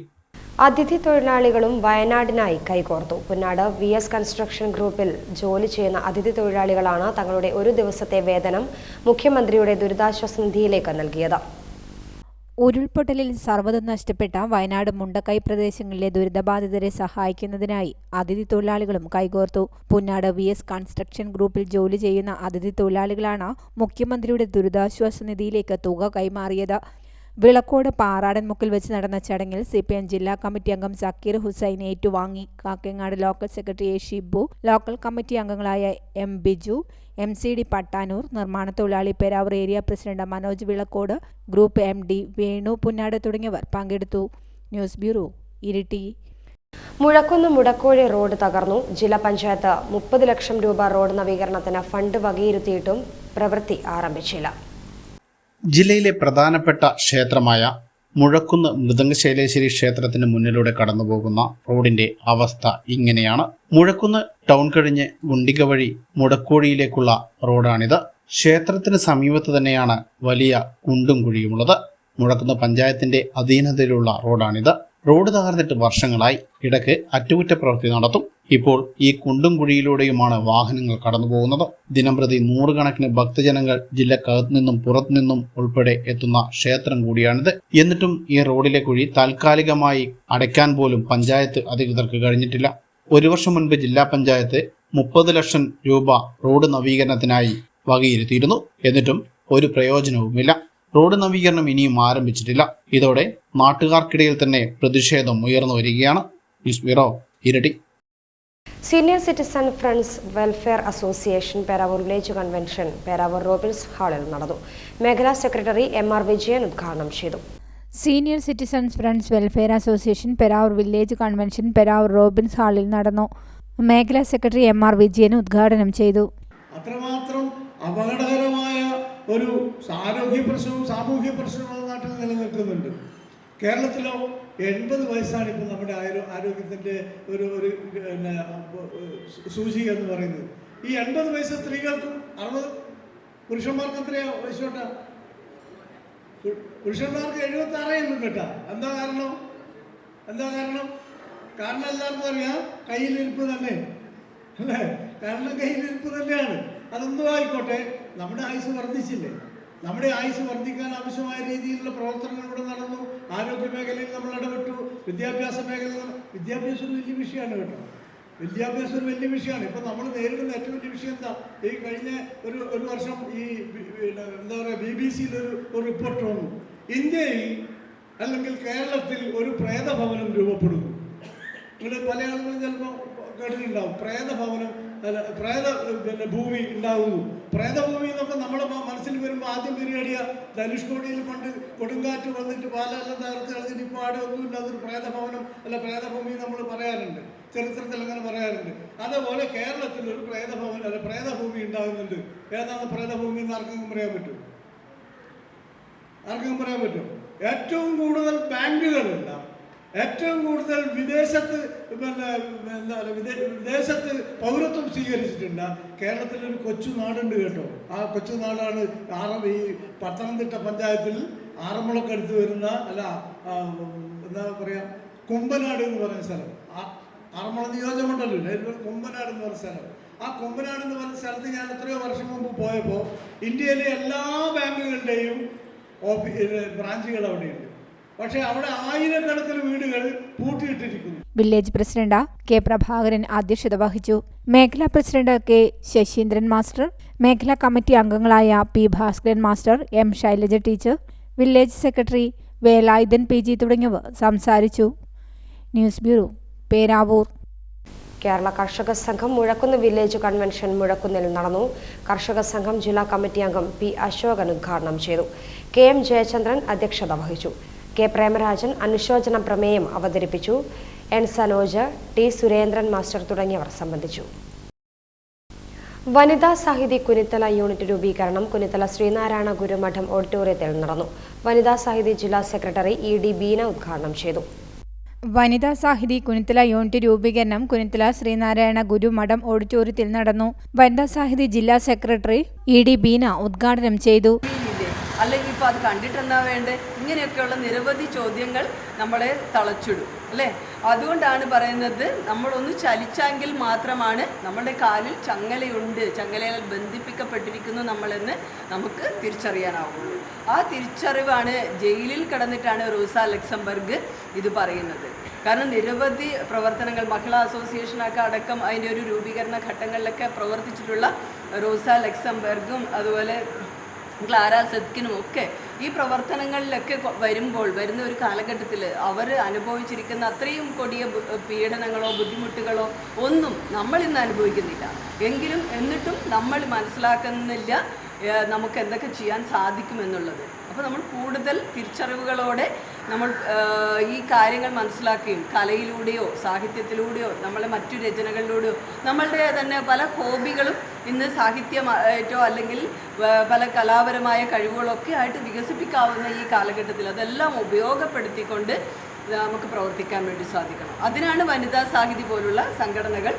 അതിഥി തൊഴിലാളികളും വയനാടിനായി കൈകോർത്തു. പുന്നാട് VS കൺസ്ട്രക്ഷൻ ഗ്രൂപ്പിൽ ജോലി ചെയ്യുന്ന അതിഥി തൊഴിലാളികളാണ് തങ്ങളുടെ ഒരു ദിവസത്തെ വേതനം മുഖ്യമന്ത്രിയുടെ ദുരിതാശ്വാസ നിധിയിലേക്ക് നൽകിയത്.
ഉരുൾപൊട്ടലിൽ സർവ്വതും നഷ്ടപ്പെട്ട വയനാട് മുണ്ടക്കൈ പ്രദേശങ്ങളിലെ ദുരിതബാധിതരെ സഹായിക്കുന്നതിനായി അതിഥി തൊഴിലാളികളും കൈകോർത്തു. പുന്നാട് VS കൺസ്ട്രക്ഷൻ ഗ്രൂപ്പിൽ ജോലി ചെയ്യുന്ന അതിഥി തൊഴിലാളികളാണ് മുഖ്യമന്ത്രിയുടെ ദുരിതാശ്വാസ നിധിയിലേക്ക് തുക കൈമാറിയത്. വിളക്കോട് പാറാടൻമുക്കിൽ വെച്ച് നടന്ന ചടങ്ങിൽ CPM ജില്ലാ കമ്മിറ്റി അംഗം സക്കീർ ഹുസൈൻ ഏറ്റുവാങ്ങി. Kakkangad local secretary A Shibu, local committee അംഗങ്ങളായ M ബിജു, MCD പട്ടാനൂർ, നിർമ്മാണ തൊഴിലാളി Peravoor area president Manoj Vilakkode, group MD Venu Punnad തുടങ്ങിയവർ പങ്കെടുത്തു. News bureau, Iritty.
Muzhakkunnu Mudakkozhi road തകർന്നു. ജില്ലാ പഞ്ചായത്ത് 30 ലക്ഷം രൂപ റോഡ് നവീകരണത്തിന് ഫണ്ട് വകയിരുത്തിയിട്ടും പ്രവൃത്തി ആരംഭിച്ചില്ല.
ജില്ലയിലെ പ്രധാനപ്പെട്ട ക്ഷേത്രമായ മുഴക്കുന്ന് മൃദംഗശൈലേശ്വരി ക്ഷേത്രത്തിന് മുന്നിലൂടെ കടന്നുപോകുന്ന റോഡിന്റെ അവസ്ഥ ഇങ്ങനെയാണ്. മുഴക്കുന്ന് ടൗൺ കഴിഞ്ഞ് ഗുണ്ടിക വഴി മുടക്കോഴിയിലേക്കുള്ള റോഡാണിത്. ക്ഷേത്രത്തിന് സമീപത്ത് തന്നെയാണ് വലിയ കുണ്ടും കുഴിയുമുള്ളത്. മുഴക്കുന്ന് പഞ്ചായത്തിന്റെ അധീനതയിലുള്ള റോഡാണിത്. റോഡ് തകർന്നിട്ട് വർഷങ്ങളായി. ഇടയ്ക്ക് അറ്റകുറ്റപ്രവൃത്തി നടത്തും. ഇപ്പോൾ ഈ കുണ്ടും കുഴിയിലൂടെയുമാണ് വാഹനങ്ങൾ കടന്നുപോകുന്നത്. ദിനംപ്രതി 100 കണക്കിന് ഭക്തജനങ്ങൾ ജില്ലക്കകത്തു നിന്നും പുറത്തുനിന്നും ഉൾപ്പെടെ എത്തുന്ന ക്ഷേത്രം കൂടിയാണിത്. എന്നിട്ടും ഈ റോഡിലെ കുഴി താൽക്കാലികമായി അടയ്ക്കാൻ പോലും പഞ്ചായത്ത് അധികൃതർക്ക് കഴിഞ്ഞിട്ടില്ല. 1 വർഷം മുൻപ് ജില്ലാ പഞ്ചായത്ത് 30 ലക്ഷം രൂപ റോഡ് നവീകരണത്തിനായി വകയിരുത്തിയിരുന്നു. എന്നിട്ടും ഒരു പ്രയോജനവുമില്ല. റോഡ് നവീകരണം ഇനിയും ആരംഭിച്ചിട്ടില്ല. ഇതോടെ നാട്ടുകാർക്കിടയിൽ തന്നെ പ്രതിഷേധം ഉയർന്നു വരികയാണ്. News bureau, Iritty.
Senior citizen friends welfare association Peravoor village convention Peravoor Robins ഹാളിൽ നടന്നു. മേഖലാ സെക്രട്ടറി MR വിജയൻ ഉദ്ഘാടനം ചെയ്തു.
Senior citizens friends welfare association Peravoor village convention Peravoor Robins ഹാളിൽ നടന്നു. മേഖലാ സെക്രട്ടറി MR വിജയൻ ഉദ്ഘാടനം ചെയ്തു.
അത്രമാത്രം അപകടകരമായ ഒരു ആരോഗ്യ പ്രശ്നവും സാമൂഹ്യ പ്രശ്നവും നാട്ടിൽ നിലനിൽക്കുന്നുണ്ട്. കേരളത്തിലോ 80 വയസ്സാണ് ഇപ്പോൾ നമ്മുടെ ആരോഗ്യത്തിൻ്റെ ഒരു പിന്നെ സൂചിക എന്ന് പറയുന്നത്. ഈ 80 വയസ്സ് സ്ത്രീകൾക്കും 60 പുരുഷന്മാർക്ക് എത്രയോ വയസ്സോട്ടാ? പുരുഷന്മാർക്ക് 76 കേട്ടാ. എന്താ കാരണം? കാരണം എല്ലാവർക്കും അറിയാം, കയ്യിലിരിപ്പ് തന്നെ അല്ലേ? കാരണം കയ്യിലിരിപ്പ് തന്നെയാണ്. അതൊന്നും ആയിക്കോട്ടെ, നമ്മുടെ ആയുസ് വർദ്ധിച്ചില്ലേ? നമ്മുടെ ആയുസ് വർദ്ധിക്കാൻ ആവശ്യമായ രീതിയിലുള്ള പ്രവർത്തനങ്ങൾ ഇവിടെ നടന്നു. ആരോഗ്യ മേഖലയിൽ നമ്മൾ ഇടപെട്ടു. വിദ്യാഭ്യാസ മേഖലയിൽ വിദ്യാഭ്യാസം വലിയ വിഷയമാണ് കേട്ടോ. വിദ്യാഭ്യാസം ഒരു വലിയ വിഷയമാണ്. ഇപ്പം നമ്മൾ നേരിടുന്ന ഏറ്റവും വലിയ വിഷയം എന്താ? ഈ കഴിഞ്ഞ ഒരു വർഷം ഈ എന്താ പറയുക, BBC ഒരു റിപ്പോർട്ട് വന്നു. ഇന്ത്യയിൽ അല്ലെങ്കിൽ കേരളത്തിൽ ഒരു പ്രേതഭവനം രൂപപ്പെടുന്നു. നിങ്ങൾ പല ആളുകളും ചിലപ്പോൾ കേട്ടിട്ടുണ്ടാവും. പ്രേതഭവനം അല്ല, ഭൂമി ഉണ്ടാകുന്നു. പ്രേതഭൂമി എന്നൊക്കെ നമ്മുടെ മനസ്സിൽ വരുമ്പോൾ ആദ്യം പരിപാടിയ ധനുഷ്കോടിയിൽ പണ്ട് കൊടുങ്കാറ്റ് വന്നിട്ട് പാലെല്ലാം തകർത്ത് കളഞ്ഞിട്ട് ഇപ്പോൾ ആടെ ഒന്നുമില്ല, അതൊരു പ്രേതഭവനം അല്ല പ്രേതഭൂമി നമ്മൾ പറയാറുണ്ട്, ചരിത്രത്തിൽ അങ്ങനെ പറയാറുണ്ട്. അതേപോലെ കേരളത്തിൽ ഒരു പ്രേതഭവനം അല്ല പ്രേതഭൂമി ഉണ്ടാകുന്നുണ്ട്. ഏതാണ് പ്രേതഭൂമി എന്ന് ആർക്കെങ്കിലും പറയാൻ പറ്റും? ഏറ്റവും കൂടുതൽ ബാങ്കുകളില്ല, ഏറ്റവും കൂടുതൽ വിദേശത്ത് വിദേശത്ത് പൗരത്വം സ്വീകരിച്ചിട്ടുണ്ട് കേരളത്തിലൊരു കൊച്ചു നാടുണ്ട് കേട്ടോ. ആ കൊച്ചു നാടാണ് ഈ പത്തനംതിട്ട പഞ്ചായത്തിൽ ആറന്മുളക്കടുത്ത് വരുന്ന എന്താ പറയുക, കുമ്പനാട് എന്ന് പറയുന്ന സ്ഥലം. ആറന്മുള നിയോജകമണ്ഡലമില്ല, കുമ്പനാട് എന്ന് പറയുന്ന സ്ഥലം. ആ കുമ്പനാട് എന്ന് പറയുന്ന സ്ഥലത്ത് ഞാൻ എത്രയോ വർഷം മുമ്പ് പോയപ്പോൾ ഇന്ത്യയിലെ എല്ലാ ബാങ്കുകളുടെയും ബ്രാഞ്ചുകൾ അവിടെയുണ്ട്. പക്ഷേ അവിടെ ആയിരക്കണക്കിന് വീടുകൾ പൂട്ടിയിട്ടിരിക്കുന്നു.
വില്ലേജ് പ്രസിഡന്റ് കെ പ്രഭാകരൻ അധ്യക്ഷത വഹിച്ചു. മേഖലാ പ്രസിഡന്റ് കെ ശശീന്ദ്രൻ മാസ്റ്റർ, മേഖലാ കമ്മിറ്റി അംഗങ്ങളായ P Bhaskaran master, M Shailaja teacher, village secretary Velayudhan PG തുടങ്ങിയവർ സംസാരിച്ചു. News bureau, Peravoor.
കേരള കർഷക സംഘം മുഴക്കുന്ന് വില്ലേജ് കൺവെൻഷൻ മുഴക്കുന്നിൽ നടന്നു. കർഷക സംഘം ജില്ലാ കമ്മിറ്റി അംഗം P അശോകൻ ഉദ്ഘാടനം ചെയ്തു. KM ജയചന്ദ്രൻ അധ്യക്ഷത വഹിച്ചു. K പ്രേമരാജൻ അനുശോചന പ്രമേയം അവതരിപ്പിച്ചു. N Sanoj, T Surendran master തുടങ്ങിയവർ സംബന്ധിച്ചു. വനിതാ സാഹിതി കുനിത്തല യൂണിറ്റ് രൂപീകരണം കുനിത്തല ശ്രീനാരായണ ഗുരുമഠം ഓഡിറ്റോറിയത്തിൽ നടന്നു. വനിതാ സാഹിതി ജില്ലാ സെക്രട്ടറി ED ബീന ഉദ്ഘാടനം ചെയ്തു.
വനിതാ സാഹിതി കുനിത്തല യൂണിറ്റ് രൂപീകരണം കുനിത്തല ശ്രീനാരായണ ഗുരുമഠം ഓഡിറ്റോറിയത്തിൽ നടന്നു. വനിതാ സാഹിതി ജില്ലാ സെക്രട്ടറി ED ബീന ഉദ്ഘാടനം ചെയ്തു.
അല്ലെങ്കിൽ ഇപ്പോൾ അത് കണ്ടിട്ടെന്താ വേണ്ടേ? ഇങ്ങനെയൊക്കെയുള്ള നിരവധി ചോദ്യങ്ങൾ നമ്മളെ തളച്ചിടും അല്ലേ? അതുകൊണ്ടാണ് പറയുന്നത്, നമ്മളൊന്ന് ചലിച്ചെങ്കിൽ മാത്രമാണ് നമ്മുടെ കാലിൽ ചങ്ങലയുണ്ട്, ചങ്ങലയാൽ ബന്ധിപ്പിക്കപ്പെട്ടിരിക്കുന്നു നമ്മളെന്ന് നമുക്ക് തിരിച്ചറിയാനാവുള്ളൂ. ആ തിരിച്ചറിവാണ് ജയിലിൽ കിടന്നിട്ടാണ് റോസ ലക്സംബർഗ് ഇത് പറയുന്നത്. കാരണം നിരവധി പ്രവർത്തനങ്ങൾ മഹിളാ അസോസിയേഷനൊക്കെ അടക്കം അതിൻ്റെ ഒരു രൂപീകരണ ഘട്ടങ്ങളിലൊക്കെ പ്രവർത്തിച്ചിട്ടുള്ള റോസ ലക്സംബർഗും അതുപോലെ ക്ലാര സെത്കിനും ഒക്കെ ഈ പ്രവർത്തനങ്ങളിലൊക്കെ വരുന്ന ഒരു കാലഘട്ടത്തിൽ അവർ അനുഭവിച്ചിരിക്കുന്ന അത്രയും കൊടിയ പീഡനങ്ങളോ ബുദ്ധിമുട്ടുകളോ ഒന്നും നമ്മൾ ഇന്ന് അനുഭവിക്കുന്നില്ല. എന്നിട്ടും നമ്മൾ മനസ്സിലാക്കുന്നില്ല നമുക്ക് എന്തൊക്കെ ചെയ്യാൻ സാധിക്കുമെന്നുള്ളത്. അപ്പോൾ നമ്മൾ കൂടുതൽ തിരിച്ചറിവുകളോടെ നമ്മൾ ഈ കാര്യങ്ങൾ മനസ്സിലാക്കുകയും കലയിലൂടെയോ സാഹിത്യത്തിലൂടെയോ നമ്മളെ മറ്റു രചനകളിലൂടെയോ നമ്മളുടെ തന്നെ പല ഹോബികളും ഇന്ന് സാഹിത്യമായിട്ടോ അല്ലെങ്കിൽ പല കലാപരമായ കഴിവുകളൊക്കെ ആയിട്ട് വികസിപ്പിക്കാവുന്ന ഈ കാലഘട്ടത്തിൽ അതെല്ലാം ഉപയോഗപ്പെടുത്തിക്കൊണ്ട് നമുക്ക് പ്രവർത്തിക്കാൻ വേണ്ടി സാധിക്കണം. അതിനാണ് വനിതാ സാഹിതി പോലുള്ള സംഘടനകൾ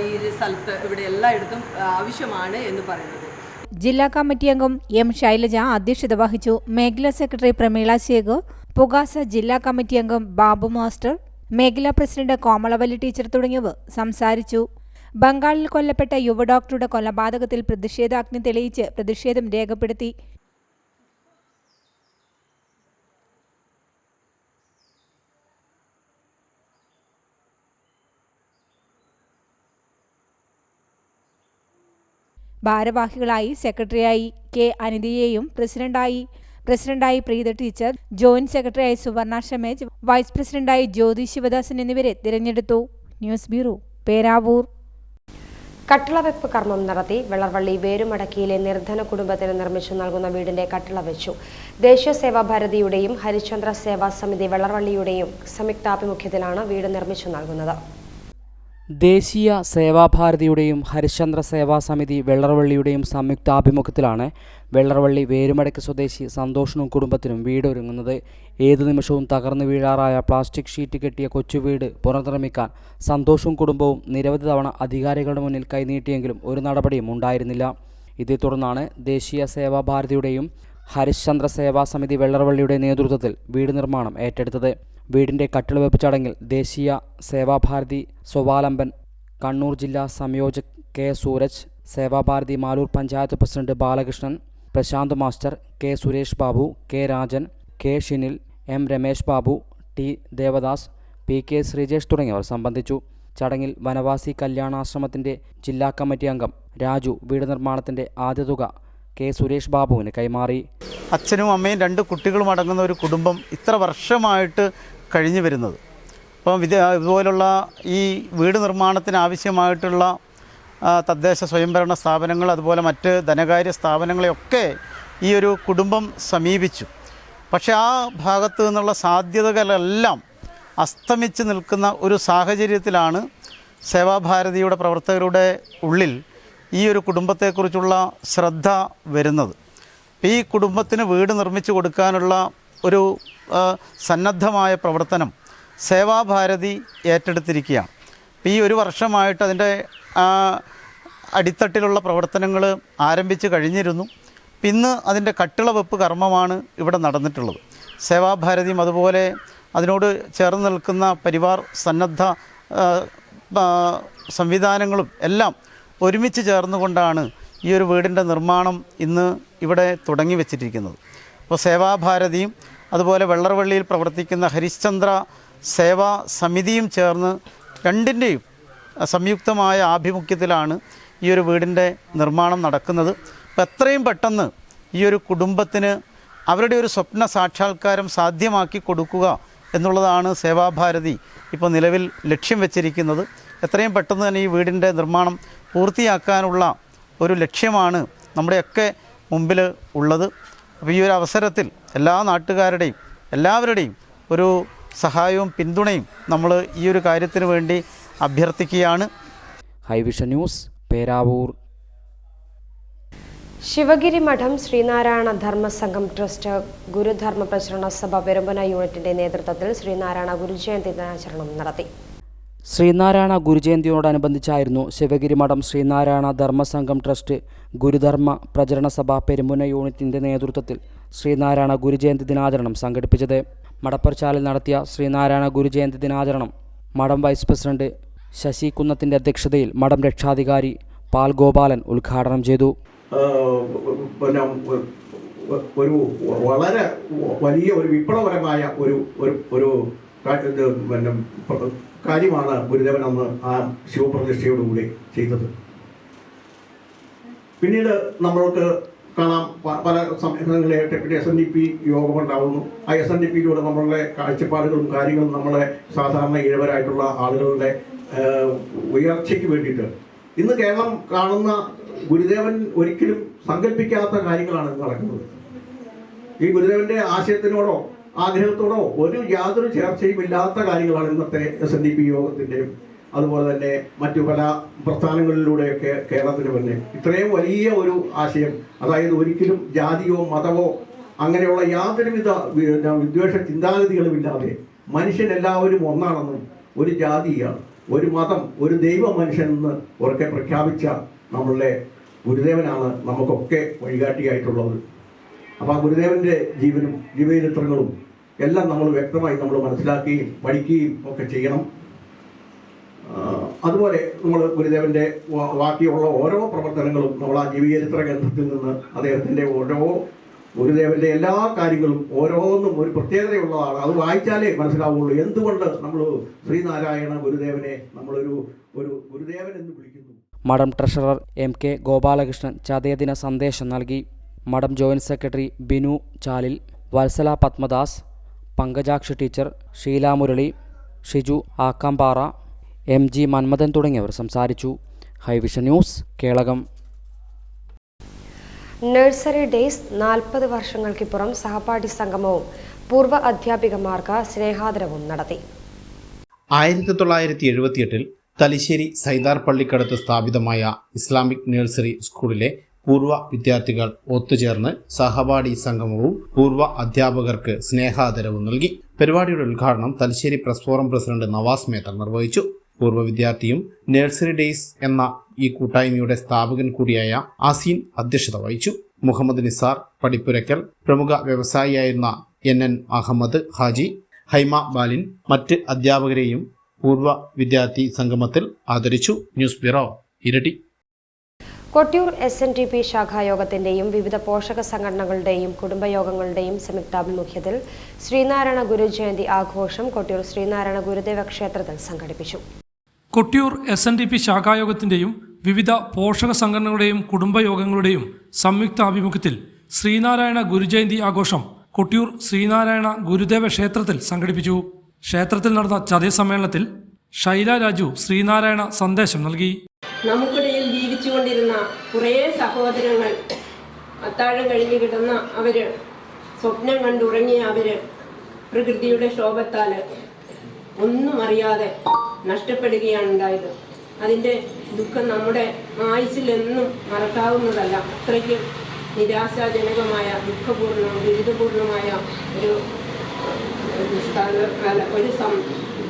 ഈ സ്ഥലത്ത് ഇവിടെ എല്ലായിടത്തും ആവശ്യമാണ് എന്ന് പറയുന്നത്.
ജില്ലാ കമ്മിറ്റി അംഗം M ശൈലജ അധ്യക്ഷത വഹിച്ചു. മേഖലാ സെക്രട്ടറി പ്രമീള ശേഖർ, പുകാസ ജില്ലാ കമ്മിറ്റി അംഗം ബാബു മാസ്റ്റർ, മേഖലാ പ്രസിഡന്റ് കോമളവല്ലി ടീച്ചർ തുടങ്ങിയവർ സംസാരിച്ചു. ബംഗാളിൽ കൊല്ലപ്പെട്ട യുവ ഡോക്ടറുടെ കൊലപാതകത്തിൽ പ്രതിഷേധാഗ്നി തെളിയിച്ച് പ്രതിഷേധം രേഖപ്പെടുത്തി. ഭാരവാഹികളായി സെക്രട്ടറിയായി K അനിതയെയും പ്രസിഡന്റായി പ്രീത ടീച്ചർ, ജോയിന്റ് സെക്രട്ടറിയായി സുവർണ ഷമേജ്, വൈസ് പ്രസിഡന്റായി ജ്യോതി ശിവദാസൻ എന്നിവരെ തിരഞ്ഞെടുത്തു. News bureau, Peravoor.
കട്ടിളവെപ്പ് കർമ്മം നടത്തി. വെള്ളർവള്ളി വേരുമടക്കിയിലെ നിർധന കുടുംബത്തിന് നിർമ്മിച്ചു നൽകുന്ന വീടിന്റെ കട്ടിള വെച്ചു. ദേശീയ സേവാ ഭാരതിയുടെയും ഹരിചന്ദ്ര സേവാ സമിതി വെള്ളർവള്ളിയുടെയും സംയുക്താഭിമുഖ്യത്തിലാണ് വീട് നിർമ്മിച്ചു നൽകുന്നത്.
ദേശീയ സേവാഭാരതിയുടെയും ഹരിശ്ചന്ദ്ര സേവാ സമിതി വെള്ളർവള്ളിയുടെയും സംയുക്താഭിമുഖ്യത്തിലാണ് വെള്ളർവള്ളി വേരുമടയ്ക്ക് സ്വദേശി സന്തോഷിനും കുടുംബത്തിനും വീടൊരുങ്ങുന്നത്. ഏതു നിമിഷവും തകർന്നു വീഴാറായ പ്ലാസ്റ്റിക് ഷീറ്റ് കെട്ടിയ കൊച്ചുവീട് പുനർനിർമ്മിക്കാൻ സന്തോഷും കുടുംബവും നിരവധി തവണ അധികാരികളുടെ മുന്നിൽ കൈനീട്ടിയെങ്കിലും ഒരു നടപടിയും ഉണ്ടായിരുന്നില്ല. ഇതേ തുടർന്നാണ് ദേശീയ സേവാഭാരതിയുടെയും ഹരിശ്ചന്ദ്ര സേവാ സമിതി വെള്ളർവള്ളിയുടെ നേതൃത്വത്തിൽ വീട് നിർമ്മാണം ഏറ്റെടുത്തത്. വീടിൻ്റെ കട്ടിളവെപ്പ് ചടങ്ങിൽ ദേശീയ സേവാഭാരതി സ്വാവലംബൻ കണ്ണൂർ ജില്ലാ സംയോജക് K Sooraj, Sevabharati Maloor panchayat president Balakrishnan, Prashanth master, K Suresh Babu, K Rajan, K Shinil, M Ramesh Babu, T Devadas, P K Sreejesh തുടങ്ങിയവർ സംബന്ധിച്ചു. ചടങ്ങിൽ വനവാസി കല്യാണാശ്രമത്തിൻ്റെ ജില്ലാ കമ്മിറ്റി അംഗം രാജു വീട് നിർമ്മാണത്തിൻ്റെ ആദ്യ തുക കെ സുരേഷ് ബാബുവിന് കൈമാറി.
അച്ഛനും അമ്മയും 2 കുട്ടികളും അടങ്ങുന്ന ഒരു കുടുംബം ഇത്ര വർഷമായിട്ട് കഴിഞ്ഞു വരുന്നത്. അപ്പം ഇതുപോലുള്ള ഈ വീട് നിർമ്മാണത്തിന് ആവശ്യമായിട്ടുള്ള തദ്ദേശ സ്വയംഭരണ സ്ഥാപനങ്ങൾ, അതുപോലെ മറ്റ് ധനകാര്യ സ്ഥാപനങ്ങളെയൊക്കെ ഈ ഒരു കുടുംബം സമീപിച്ചു. പക്ഷേ ആ ഭാഗത്തു നിന്നുള്ള സാധ്യതകളെല്ലാം അസ്തമിച്ച് നിൽക്കുന്ന ഒരു സാഹചര്യത്തിലാണ് സേവാഭാരതിയുടെ പ്രവർത്തകരുടെ ഉള്ളിൽ ഈ ഒരു കുടുംബത്തെക്കുറിച്ചുള്ള ശ്രദ്ധ വരുന്നത്. ഈ കുടുംബത്തിന് വീട് നിർമ്മിച്ചു കൊടുക്കാനുള്ള ഒരു സന്നദ്ധമായ പ്രവർത്തനം സേവാഭാരതി ഏറ്റെടുത്തിരിക്കുകയാണ്. ഈ ഒരു വർഷമായിട്ട് അതിൻ്റെ അടിത്തട്ടിലുള്ള പ്രവർത്തനങ്ങൾ ആരംഭിച്ച് കഴിഞ്ഞിരുന്നു. ഇന്ന് അതിൻ്റെ കട്ടിളവെപ്പ് കർമ്മമാണ് ഇവിടെ നടന്നിട്ടുള്ളത്. സേവാഭാരതിയും അതുപോലെ അതിനോട് ചേർന്ന് നിൽക്കുന്ന പരിവാർ സന്നദ്ധ സംവിധാനങ്ങളും എല്ലാം ഒരുമിച്ച് ചേർന്നുകൊണ്ടാണ് ഈ ഒരു വീടിൻ്റെ നിർമ്മാണം ഇന്ന് ഇവിടെ തുടങ്ങി വച്ചിരിക്കുന്നത്. അപ്പോൾ സേവാഭാരതിയും അതുപോലെ വെള്ളർവള്ളിയിൽ പ്രവർത്തിക്കുന്ന ഹരിശ്ചന്ദ്ര സേവാ സമിതിയും ചേർന്ന് രണ്ടിൻ്റെയും സംയുക്തമായ ആഭിമുഖ്യത്തിലാണ് ഈ ഒരു വീടിൻ്റെ നിർമ്മാണം നടക്കുന്നത്. അപ്പോൾ എത്രയും പെട്ടെന്ന് ഈ ഒരു കുടുംബത്തിന് അവരുടെ ഒരു സ്വപ്ന സാക്ഷാത്കാരം സാധ്യമാക്കി കൊടുക്കുക എന്നുള്ളതാണ് സേവാഭാരതി ഇപ്പോൾ നിലവിൽ ലക്ഷ്യം വെച്ചിരിക്കുന്നത്. എത്രയും പെട്ടെന്ന് തന്നെ ഈ വീടിൻ്റെ നിർമ്മാണം പൂർത്തിയാക്കാനുള്ള ഒരു ലക്ഷ്യമാണ് നമ്മുടെയൊക്കെ മുമ്പിൽ ഉള്ളത്. അപ്പോൾ ഈ ഒരു അവസരത്തിൽ എല്ലാ നാട്ടുകാരുടെയും എല്ലാവരുടെയും ഒരു സഹായവും പിന്തുണയും നമ്മൾ ഈ ഒരു കാര്യത്തിന് വേണ്ടി അഭ്യർത്ഥിക്കുകയാണ്.
ഹൈവിഷൻ ന്യൂസ്, പേരാവൂർ.
ശിവഗിരി മഠം ശ്രീനാരായണ ധർമ്മസംഘം ട്രസ്റ്റ് ഗുരുധർമ്മ പ്രചരണ സഭ പെരുമ്പന യൂണിറ്റിന്റെ നേതൃത്വത്തിൽ ശ്രീനാരായണ ഗുരുജയന്തി ദിനാചരണം നടത്തി.
ശ്രീനാരായണ ഗുരുജയന്തിയോടനുബന്ധിച്ചായിരുന്നു ശിവഗിരി മഠം ശ്രീനാരായണ ധർമ്മസംഘം ട്രസ്റ്റ് ഗുരുധർമ്മ പ്രചരണ സഭ പെരുമ്പന യൂണിറ്റിന്റെ നേതൃത്വത്തിൽ ശ്രീനാരായണ ഗുരുജയന്തി ദിനാചരണം സംഘടിപ്പിച്ചത്. മടപ്പർച്ചാലിൽ നടത്തിയ ശ്രീനാരായണ ഗുരുജയന്തി ദിനാചരണം മഠം വൈസ് പ്രസിഡന്റ് ശശി കുന്നത്തിൻ്റെ അധ്യക്ഷതയിൽ മഠം രക്ഷാധികാരി പാൽ ഗോപാലൻ ഉദ്ഘാടനം ചെയ്തു.
ഒരു വളരെ വലിയ ഒരു വിപ്ലവകരമായ ഒരു കാര്യമാണ് ഗുരുദേവൻ അന്ന് ആ ശിവപ്രതിഷ്ഠയോടുകൂടി ചെയ്തത്. പിന്നീട് നമ്മൾക്ക് കാണാം പല സംഘടനകളായിട്ട് SNDP യോഗമുണ്ടാവുന്നു. ആ SNDPയിലൂടെ നമ്മളുടെ കാഴ്ചപ്പാടുകളും കാര്യങ്ങളും നമ്മളെ സാധാരണ ഇഴവരായിട്ടുള്ള ആളുകളുടെ ഉയർച്ചയ്ക്ക് വേണ്ടിയിട്ട് ഇന്ന് കേരളം കാണുന്ന ഗുരുദേവൻ ഒരിക്കലും സങ്കല്പിക്കാത്ത കാര്യങ്ങളാണ് നടക്കുന്നത്. ഈ ഗുരുദേവന്റെ ആശയത്തിനോടോ ആഗ്രഹത്തോടോ യാതൊരു ചേർച്ചയും ഇല്ലാത്ത കാര്യങ്ങളാണ് ഇന്നത്തെ SNDP യോഗത്തിൻ്റെയും അതുപോലെ തന്നെ മറ്റു പല പ്രസ്ഥാനങ്ങളിലൂടെയൊക്കെ കേരളത്തിന് തന്നെ ഇത്രയും വലിയ ഒരു ആശയം, അതായത് ഒരിക്കലും ജാതിയോ മതമോ അങ്ങനെയുള്ള യാതൊരുവിധ വിദ്വേഷ ചിന്താഗതികളുമില്ലാതെ മനുഷ്യൻ എല്ലാവരും ഒന്നാണെന്നും ഒരു ജാതിയാണ്, ഒരു മതം, ഒരു ദൈവ മനുഷ്യനെന്ന് ഉറക്കെ പ്രഖ്യാപിച്ച നമ്മളുടെ ഗുരുദേവനാണ് നമുക്കൊക്കെ വഴികാട്ടിയായിട്ടുള്ളത്. അപ്പോൾ ആ ഗുരുദേവന്റെ ജീവചരിത്രങ്ങളും എല്ലാം നമ്മൾ വ്യക്തമായി നമ്മൾ മനസ്സിലാക്കുകയും പഠിക്കുകയും ഒക്കെ ചെയ്യണം. അതുപോലെ നമ്മൾ ഗുരുദേവന്റെ ബാക്കിയുള്ള ഓരോ പ്രവർത്തനങ്ങളും നമ്മൾ ആ ജീവചരിത്ര ഗ്രന്ഥത്തിൽ നിന്ന് അദ്ദേഹത്തിന്റെ ഗുരുദേവന്റെ എല്ലാ കാര്യങ്ങളും ഓരോന്നും ഒരു പ്രത്യേകതയുള്ളതാണ്. അത് വായിച്ചാലേ മനസ്സിലാവുള്ളൂ എന്തുകൊണ്ട് നമ്മൾ ശ്രീനാരായണ ഗുരുദേവനെ നമ്മളൊരു ഗുരുദേവൻ എന്ന് വിളിക്കുന്നു.
മഠം ട്രഷറർ MK ഗോപാലകൃഷ്ണൻ ചതയദിന സന്ദേശം നൽകി. മഠം joint secretary Binu Chalil, Vatsala Padmadas, Pankajakshi teacher, Sheela Murali, Shiju Akkampara, MG Manmadhan തുടങ്ങിയവർ സംസാരിച്ചു. Hi vision news, Kelakam.
Nursery days 40 വർഷങ്ങൾക്കിപ്പുറം സഹപാഠി സംഗമവും പൂർവ്വ അധ്യാപികമാർക്ക് സ്നേഹാദരവും നടത്തി.
1978 തലശ്ശേരി സൈദാർ പള്ളിക്കടുത്ത് സ്ഥാപിതമായ ഇസ്ലാമിക് നഴ്സറി സ്കൂളിലെ പൂർവ്വ വിദ്യാർത്ഥികൾ ഒത്തുചേർന്ന് സഹപാഠി സംഗമവും പൂർവ്വ അധ്യാപകർക്ക് സ്നേഹാദരവും നൽകി. പരിപാടിയുടെ ഉദ്ഘാടനം Thalassery press forum president Navas Methar നിർവഹിച്ചു. പൂർവ്വ വിദ്യാർത്ഥിയും നഴ്സറി ഡേയ്സ് എന്ന ഈ കൂട്ടായ്മയുടെ സ്ഥാപകൻ കൂടിയായ ആസീൻ അധ്യക്ഷത വഹിച്ചു. മുഹമ്മദ് നിസാർ പടിപ്പുരയ്ക്കൽ, പ്രമുഖ വ്യവസായിയായിരുന്ന NN അഹമ്മദ് ഹാജി, ഹൈമ ബാലിൻ, മറ്റ് അധ്യാപകരെയും പൂർവ്വ വിദ്യാർത്ഥി സംഗമത്തിൽ ആദരിച്ചു. ന്യൂസ് ബ്യൂറോ, ഇരട്ടി.
കൊട്ടിയൂർ SNDP ശാഖായോഗത്തിന്റെയും വിവിധ പോഷക സംഘടനകളുടെയും കുടുംബയോഗങ്ങളുടെയും സംയുക്താഭിമുഖ്യത്തിൽ ശ്രീനാരായണ ഗുരു ജയന്തി ആഘോഷം കൊട്ടിയൂർ ശ്രീനാരായണ ഗുരുദേവ ക്ഷേത്രത്തിൽ സംഘടിപ്പിച്ചു.
കൊട്ടിയൂർ SNDP ശാഖായോഗത്തിന്റെയും വിവിധ പോഷക സംഘടനകളുടെയും കുടുംബയോഗങ്ങളുടെയും സംയുക്ത ആഭിമുഖ്യത്തിൽ ശ്രീനാരായണ ഗുരുജയന്തി ആഘോഷം കൊട്ടിയൂർ ശ്രീനാരായണ ഗുരുദേവ ക്ഷേത്രത്തിൽ സംഘടിപ്പിച്ചു. ക്ഷേത്രത്തിൽ നടന്ന ചതയ സമ്മേളനത്തിൽ ശൈല രാജു ശ്രീനാരായണ സന്ദേശം നൽകി.
നമുക്കിടയിൽ ജീവിച്ചുകൊണ്ടിരുന്ന കുറേ സഹോദരങ്ങൾ അത്താഴം കഴിഞ്ഞ് കിടന്ന അവര്, സ്വപ്നം കണ്ടുറങ്ങിയ അവര് പ്രകൃതിയുടെ ശോഭത്താൽ ഒന്നും അറിയാതെ നഷ്ടപ്പെടുകയാണ് ഉണ്ടായത്. അതിൻ്റെ ദുഃഖം നമ്മുടെ ആയുസ്സിൽ എന്നും മറക്കാവുന്നതല്ല. അത്രയ്ക്കും നിരാശാജനകമായ, ദുരിതപൂർണമായ ഒരു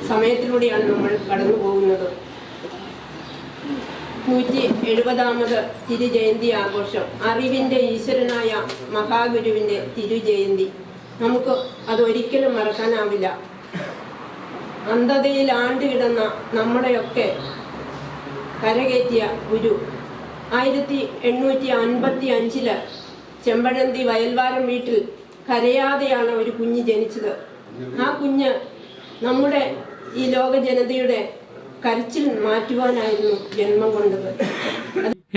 സമയത്തിലൂടെയാണ് നമ്മൾ കടന്നു പോകുന്നത്. 170ാമത് തിരുജയന്തി ആഘോഷം, അറിവിൻ്റെ ഈശ്വരനായ മഹാഗുരുവിൻ്റെ തിരുജയന്തി. നമുക്ക് അതൊരിക്കലും മറക്കാനാവില്ല. അന്ധതയിൽ ആണ്ടുകിടന്ന നമ്മുടെയൊക്കെ കരകയറ്റിയ ഗുരു 1855 ചെമ്പഴന്തി വയൽവാരം വീട്ടിൽ കരയാതെയാണ് ഒരു കുഞ്ഞ് ജനിച്ചത്. ആ കുഞ്ഞ് നമ്മുടെ ഈ ലോക ജനതയുടെ കരച്ചിൽ മാറ്റുവാനായിരുന്നു ജന്മം കൊണ്ടത്.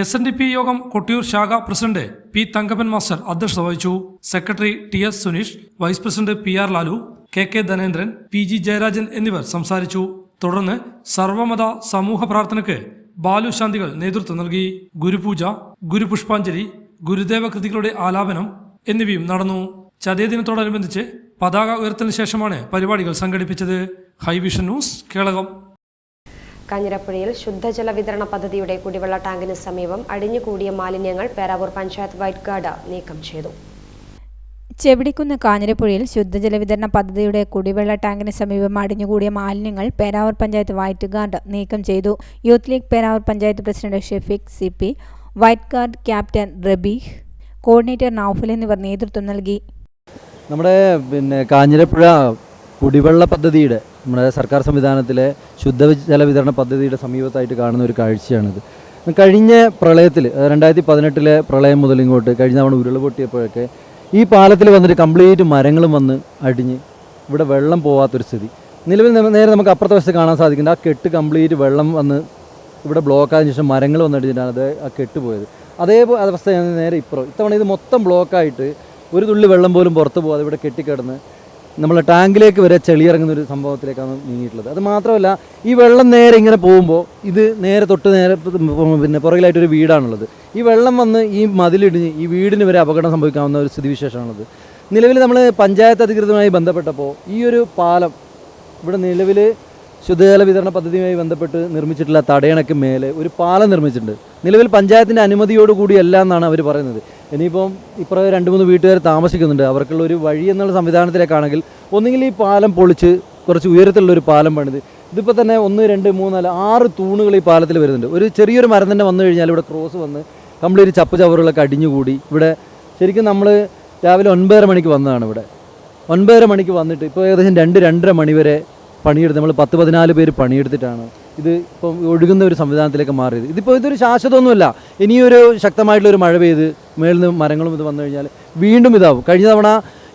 SNDP യോഗം കൊട്ടിയൂർ ശാഖ പ്രസിഡന്റ് P. തങ്കപ്പൻ മാസ്റ്റർ അധ്യക്ഷത വഹിച്ചു. Secretary TS Suneesh, vice president PR Lalu, KK Dhanendran, PG Jayarajan എന്നിവർ സംസാരിച്ചു. തുടർന്ന് സർവമത സമൂഹ പ്രാർത്ഥനയ്ക്ക് ബാലു ശാന്തികൾ നേതൃത്വം നൽകി. ഗുരുപൂജ, ഗുരുപുഷ്പാഞ്ജലി, ഗുരുദേവ കൃതികളുടെ ആലാപനം എന്നിവയും നടന്നു. ചതയദിനത്തോടനുബന്ധിച്ച് പതാക ഉയർത്തലിന് ശേഷമാണ് പരിപാടികൾ സംഘടിപ്പിച്ചത്. ഹൈവിഷൻ ന്യൂസ്, കേളകം.
കാഞ്ഞിരപ്പുഴയിൽ ശുദ്ധജല വിതരണ പദ്ധതിയുടെ കുടിവെള്ള ടാങ്കിന് സമീപം അടിഞ്ഞുകൂടിയ മാലിന്യങ്ങൾ പേരാവൂർ പഞ്ചായത്ത് വൈറ്റ് ഗാർഡ് നീക്കം ചെയ്തു.
ചെവിടിക്കുന്ന് കാഞ്ഞിരപ്പുഴയിൽ ശുദ്ധജല വിതരണ പദ്ധതിയുടെ കുടിവെള്ള ടാങ്കിന് സമീപം അടിഞ്ഞുകൂടിയ മാലിന്യങ്ങൾ പേരാവൂർ പഞ്ചായത്ത് വൈറ്റ് ഗാർഡ് നീക്കം ചെയ്തു. Youth league Peravoor panchayat president Shefeeq CP, white guard captain Rabeeh, coordinator Noufal എന്നിവർ നേതൃത്വം നൽകി.
നമ്മുടെ കാഞ്ഞിരപ്പുഴ കുടിവെള്ള പദ്ധതിയുടെ നമ്മുടെ സർക്കാർ സംവിധാനത്തിലെ ശുദ്ധജല വിതരണ പദ്ധതിയുടെ സമീപത്തായിട്ട് കാണുന്ന ഒരു കാഴ്ചയാണിത്. കഴിഞ്ഞ പ്രളയത്തിൽ 2018 പ്രളയം മുതൽ ഇങ്ങോട്ട് കഴിഞ്ഞ തവണ ഉരുൾ പൊട്ടിയപ്പോഴൊക്കെ ഈ പാലത്തിൽ വന്നിട്ട് കംപ്ലീറ്റ് മരങ്ങളും വന്ന് അടിഞ്ഞ് ഇവിടെ വെള്ളം പോകാത്തൊരു സ്ഥിതി. നിലവിൽ നേരെ നമുക്ക് അപ്പുറത്തെ വശത്ത് കാണാൻ സാധിക്കുന്നുണ്ട്. ആ കെട്ട് കംപ്ലീറ്റ് വെള്ളം വന്ന് ഇവിടെ ബ്ലോക്ക് ആയതിനു ശേഷം മരങ്ങൾ വന്നടിച്ചിട്ടാണ് അത് ആ കെട്ട് പോയത്. അതേ അവസ്ഥയാണ് നേരെ ഇത്തവണ ഇത് മൊത്തം ബ്ലോക്കായിട്ട് ഒരു തുള്ളി വെള്ളം പോലും പുറത്ത് പോകാതെ ഇവിടെ കെട്ടിക്കിടന്ന് നമ്മളെ ടാങ്കിലേക്ക് വരെ ചെളിയിറങ്ങുന്ന ഒരു സംഭവത്തിലേക്കാണ് നീങ്ങിയിട്ടുള്ളത്. അത് മാത്രമല്ല, ഈ വെള്ളം നേരെ ഇങ്ങനെ പോകുമ്പോൾ ഇത് നേരെ പുറകിലായിട്ടൊരു വീടാണുള്ളത്. ഈ വെള്ളം വന്ന് ഈ മതിലിടിഞ്ഞ് ഈ വീടിന് വരെ അപകടം സംഭവിക്കാവുന്ന ഒരു സ്ഥിതിവിശേഷമാണുള്ളത്. നിലവിൽ നമ്മൾ പഞ്ചായത്ത് അധികൃതരുമായി ബന്ധപ്പെട്ടപ്പോൾ ഈ ഒരു പാലം ഇവിടെ നിലവിൽ ശുദ്ധജല വിതരണ പദ്ധതിയുമായി ബന്ധപ്പെട്ട് നിർമ്മിച്ചിട്ടുള്ള തടയണയ്ക്ക് മേലെ ഒരു പാലം നിർമ്മിച്ചിട്ടുണ്ട്. നിലവിൽ പഞ്ചായത്തിൻ്റെ അനുമതിയോടുകൂടിയല്ല എന്നാണ് അവർ പറയുന്നത്. ഇനിയിപ്പം ഇപ്പുറം 2-3 വീട്ടുകാർ താമസിക്കുന്നുണ്ട്. അവർക്കുള്ള ഒരു വഴി എന്നുള്ള സംവിധാനത്തിലേക്കാണെങ്കിൽ ഒന്നുകിൽ ഈ പാലം പൊളിച്ച് കുറച്ച് ഉയരത്തിലുള്ളൊരു പാലം പണിത്, ഇതിപ്പോൾ തന്നെ 1, 2, 3, 4, 6 തൂണുകൾ ഈ പാലത്തിൽ വരുന്നുണ്ട്. ഒരു ചെറിയൊരു മരം തന്നെ വന്നു കഴിഞ്ഞാൽ ഇവിടെ ക്രോസ് വന്ന് കംപ്ലീറ്റ് ചവറുകളൊക്കെ അടിഞ്ഞുകൂടി ഇവിടെ ശരിക്കും നമ്മൾ രാവിലെ 9:30 മണിക്ക് വന്നതാണ്. ഇവിടെ 9:30 മണിക്ക് വന്നിട്ട് ഇപ്പോൾ ഏകദേശം 2-2:30 മണി വരെ പണിയെടുത്ത് നമ്മൾ 10-14 പേര് പണിയെടുത്തിട്ടാണ് ഇത് ഇപ്പം ഒഴുകുന്ന ഒരു സംവിധാനത്തിലേക്ക് മാറിയത്. ഇതിപ്പോൾ ഇതൊരു ശാശ്വതമൊന്നുമല്ല. ഇനിയൊരു ശക്തമായിട്ടുള്ളൊരു മഴ പെയ്ത് മേളിൽ നിന്ന് മരങ്ങളും ഇത് വന്നു കഴിഞ്ഞാൽ വീണ്ടും ഇതാവും. കഴിഞ്ഞ തവണ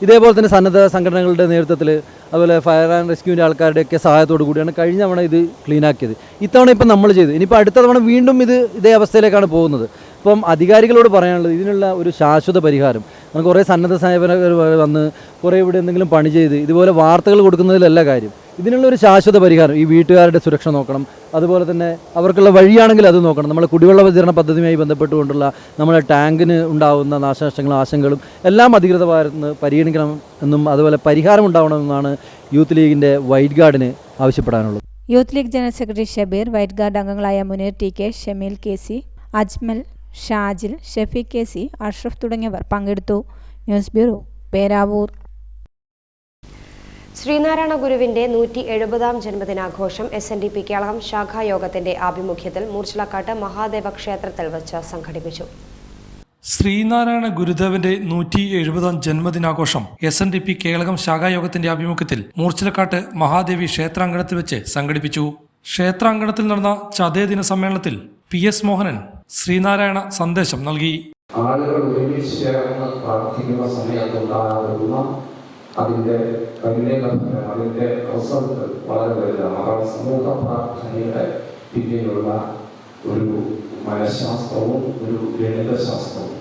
ഇതേപോലെ തന്നെ സന്നദ്ധ സംഘടനകളുടെ നേതൃത്വത്തിൽ അതുപോലെ ഫയർ ആൻഡ് റെസ്ക്യൂവിൻ്റെ ആൾക്കാരുടെയൊക്കെ സഹായത്തോടു കൂടിയാണ് കഴിഞ്ഞ തവണ ഇത് ക്ലീനാക്കിയത്. ഇത്തവണ ഇപ്പം നമ്മൾ ചെയ്തു. ഇനിയിപ്പോൾ അടുത്ത തവണ വീണ്ടും ഇതേ അവസ്ഥയിലേക്കാണ് പോകുന്നത്. ഇപ്പം അധികാരികളോട് പറയാനുള്ളത് ഇതിനുള്ള ഒരു ശാശ്വത പരിഹാരം. നമുക്ക് കുറേ സന്നദ്ധ സേവനങ്ങൾ വന്ന് കുറേ ഇവിടെ എന്തെങ്കിലും പണി ചെയ്ത് ഇതുപോലെ വാർത്തകൾ കൊടുക്കുന്നതിലല്ല കാര്യം. ഇതിനുള്ളൊരു ശാശ്വത പരിഹാരം ഈ വീട്ടുകാരുടെ സുരക്ഷ നോക്കണം. അതുപോലെ തന്നെ അവർക്കുള്ള വഴിയാണെങ്കിൽ അത് നോക്കണം. നമ്മൾ കുടിവെള്ള വിതരണ പദ്ധതിയുമായി ബന്ധപ്പെട്ടുകൊണ്ടുള്ള നമ്മുടെ ടാങ്കിന് ഉണ്ടാകുന്ന നാശനഷ്ടങ്ങളും ആശങ്കകളും എല്ലാം അധികൃത ഭാഗത്ത് പരിഗണിക്കണം എന്നും അതുപോലെ പരിഹാരം ഉണ്ടാവണമെന്നാണ് യൂത്ത് ലീഗിൻ്റെ വൈറ്റ് ഗാർഡിന് ആവശ്യപ്പെടാനുള്ളത്.
Youth league general secretary Shabeer, white guard അംഗങ്ങളായ Muneer T K, Shameel K C, Ajmal, Shajil, Shafeeq K C, Ashraf തുടങ്ങിയവർ പങ്കെടുത്തു. News bureau, Peravoor.
ശ്രീനാരായണ ഗുരുവിന്റെ 170-ാം ജന്മദിനാഘോഷം SNDP കേളകം ശാഖായോഗത്തിന്റെ ആഭിമുഖ്യത്തിൽ മൂർച്ചിലക്കാട്ട് മഹാദേവ ക്ഷേത്രത്തിൽ വച്ച് സംഘടിപ്പിച്ചു.
ശ്രീനാരായണ ഗുരുദേവന്റെ 170-ാം ജന്മദിനാഘോഷം SNDP കേളകം ശാഖായോഗത്തിന്റെ ആഭിമുഖ്യത്തിൽ മൂർച്ചിലക്കാട്ട് മഹാദേവി ക്ഷേത്രാങ്കണത്തിൽ വെച്ച് സംഘടിപ്പിച്ചു. ക്ഷേത്രാങ്കണത്തിൽ നടന്ന ചതയ ദിന സമ്മേളനത്തിൽ PS മോഹനൻ ശ്രീനാരായണ സന്ദേശം നൽകി.
ആളുകൾ ഒരുമിച്ച് ചേർന്ന് പ്രാർത്ഥിക്കുന്ന സമയത്തുണ്ടാകുന്ന അതിൻ്റെ പരിണതഫലം, അതിൻ്റെ റിസൾട്ട് വളരെ വലുതാണ്. അതാണ് സമൂഹ പ്രാർത്ഥനയുടെ പിന്നിലുള്ള ഒരു മനഃശാസ്ത്രവും ഒരു ഗണിതശാസ്ത്രവും.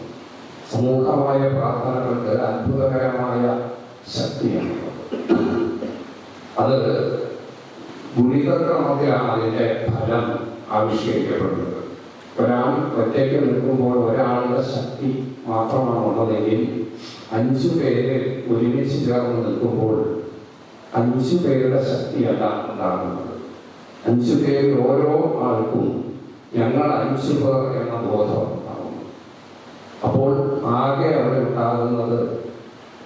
സമൂഹമായ പ്രാർത്ഥനകൾക്ക് അത്ഭുതകരമായ ശക്തിയാണ്. അത് ഗുണിതക്രമത്തിലാണ് അതിൻ്റെ ഫലം ആവിഷ്കരിക്കപ്പെടുന്നത്. ഒരാൾ ഒറ്റയ്ക്ക് നിൽക്കുമ്പോൾ ഒരാളുടെ ശക്തി മാത്രമാണ് ഉള്ളതെങ്കിൽ 5 പേര് ഒരുമിച്ച് ചേർന്ന് നിൽക്കുമ്പോൾ 5 പേരുടെ ശക്തിയല്ല ഉണ്ടാകുന്നത്. 5 പേരിൽ ഓരോ ആൾക്കും ഞങ്ങൾ 5 പേർ എന്ന ബോധം ഉണ്ടാകുന്നു. അപ്പോൾ ആകെ അവിടെ ഉണ്ടാകുന്നത്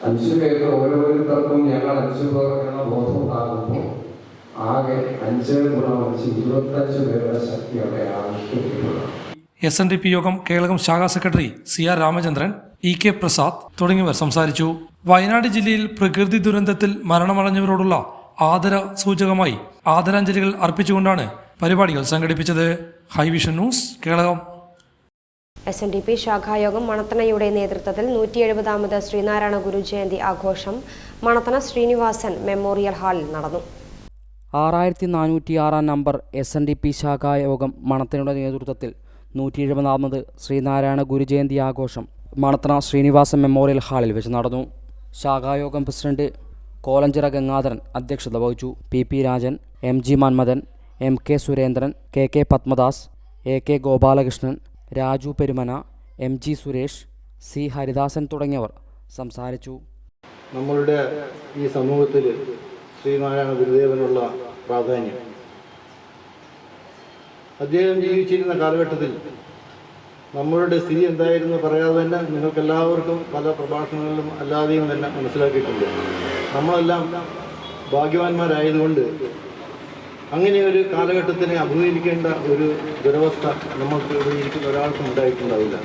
5 പേരിൽ ഓരോരുത്തർക്കും ഞങ്ങൾ 5 പേർ എന്ന ബോധം ഉണ്ടാകുമ്പോൾ ആകെ 5 ഗുണം 5 25 പേരുടെ ശക്തി അവിടെ ആവിഷ്കരിക്കപ്പെടുന്നു.
SNDP യോഗം കേളകം ശാഖാ secretary CR Ramachandran, EK Prasad തുടങ്ങിയവർ സംസാരിച്ചു. വയനാട് ജില്ലയിൽ പ്രകൃതി ദുരന്തത്തിൽ മരണമടഞ്ഞവരോടുള്ള ആദര സൂചകമായി ആദരാഞ്ജലികൾ അർപ്പിച്ചുകൊണ്ടാണ് പരിപാടികൾ സംഘടിപ്പിച്ചത്. ഹൈവിഷൻ ന്യൂസ്, കേളകം.
SNDP ശാഖായോഗം മണത്തണയുടെ നേതൃത്വത്തിൽ 170-ാമത് ശ്രീനാരായണ ഗുരു ജയന്തി ആഘോഷം മണത്തണ ശ്രീനിവാസൻ മെമ്മോറിയൽ ഹാളിൽ നടന്നു.
6406 നമ്പർ SNDP ശാഖായോഗം മണത്തണയുടെ നേതൃത്വത്തിൽ 170-ാമത് ശ്രീനാരായണ ഗുരുജയന്തി ആഘോഷം മണത്തണ ശ്രീനിവാസൻ മെമ്മോറിയൽ ഹാളിൽ വെച്ച് നടന്നു. ശാഖായോഗം പ്രസിഡന്റ് കോലഞ്ചിറ ഗംഗാധരൻ അധ്യക്ഷത വഹിച്ചു. PP Rajan, MG Manmadhan, MK Surendran, KK Padmadas, AK Gopalakrishnan, Raju Perumana, MG Suresh, C Haridasan തുടങ്ങിയവർ സംസാരിച്ചു.
നമ്മളുടെ ഈ സമൂഹത്തിൽ ശ്രീനാരായണ ഗുരുദേവനുള്ള പ്രാധാന്യം, അദ്ദേഹം ജീവിച്ചിരുന്ന കാലഘട്ടത്തിൽ നമ്മളുടെ സ്ഥിതി എന്തായിരുന്നു പറയാതെ തന്നെ നിങ്ങൾക്കെല്ലാവർക്കും പല പ്രഭാഷണങ്ങളിലും അല്ലാതെയും തന്നെ മനസ്സിലാക്കിയിട്ടുണ്ട്. നമ്മളെല്ലാം ഭാഗ്യവാന്മാരായതുകൊണ്ട് അങ്ങനെ ഒരു കാലഘട്ടത്തിനെ അഭിമുഖീകരിക്കേണ്ട ഒരു ദുരവസ്ഥ നമ്മൾക്ക് ഇവിടെ ഇരിക്കുന്ന ഒരാൾക്കും ഉണ്ടായിട്ടുണ്ടാവില്ല.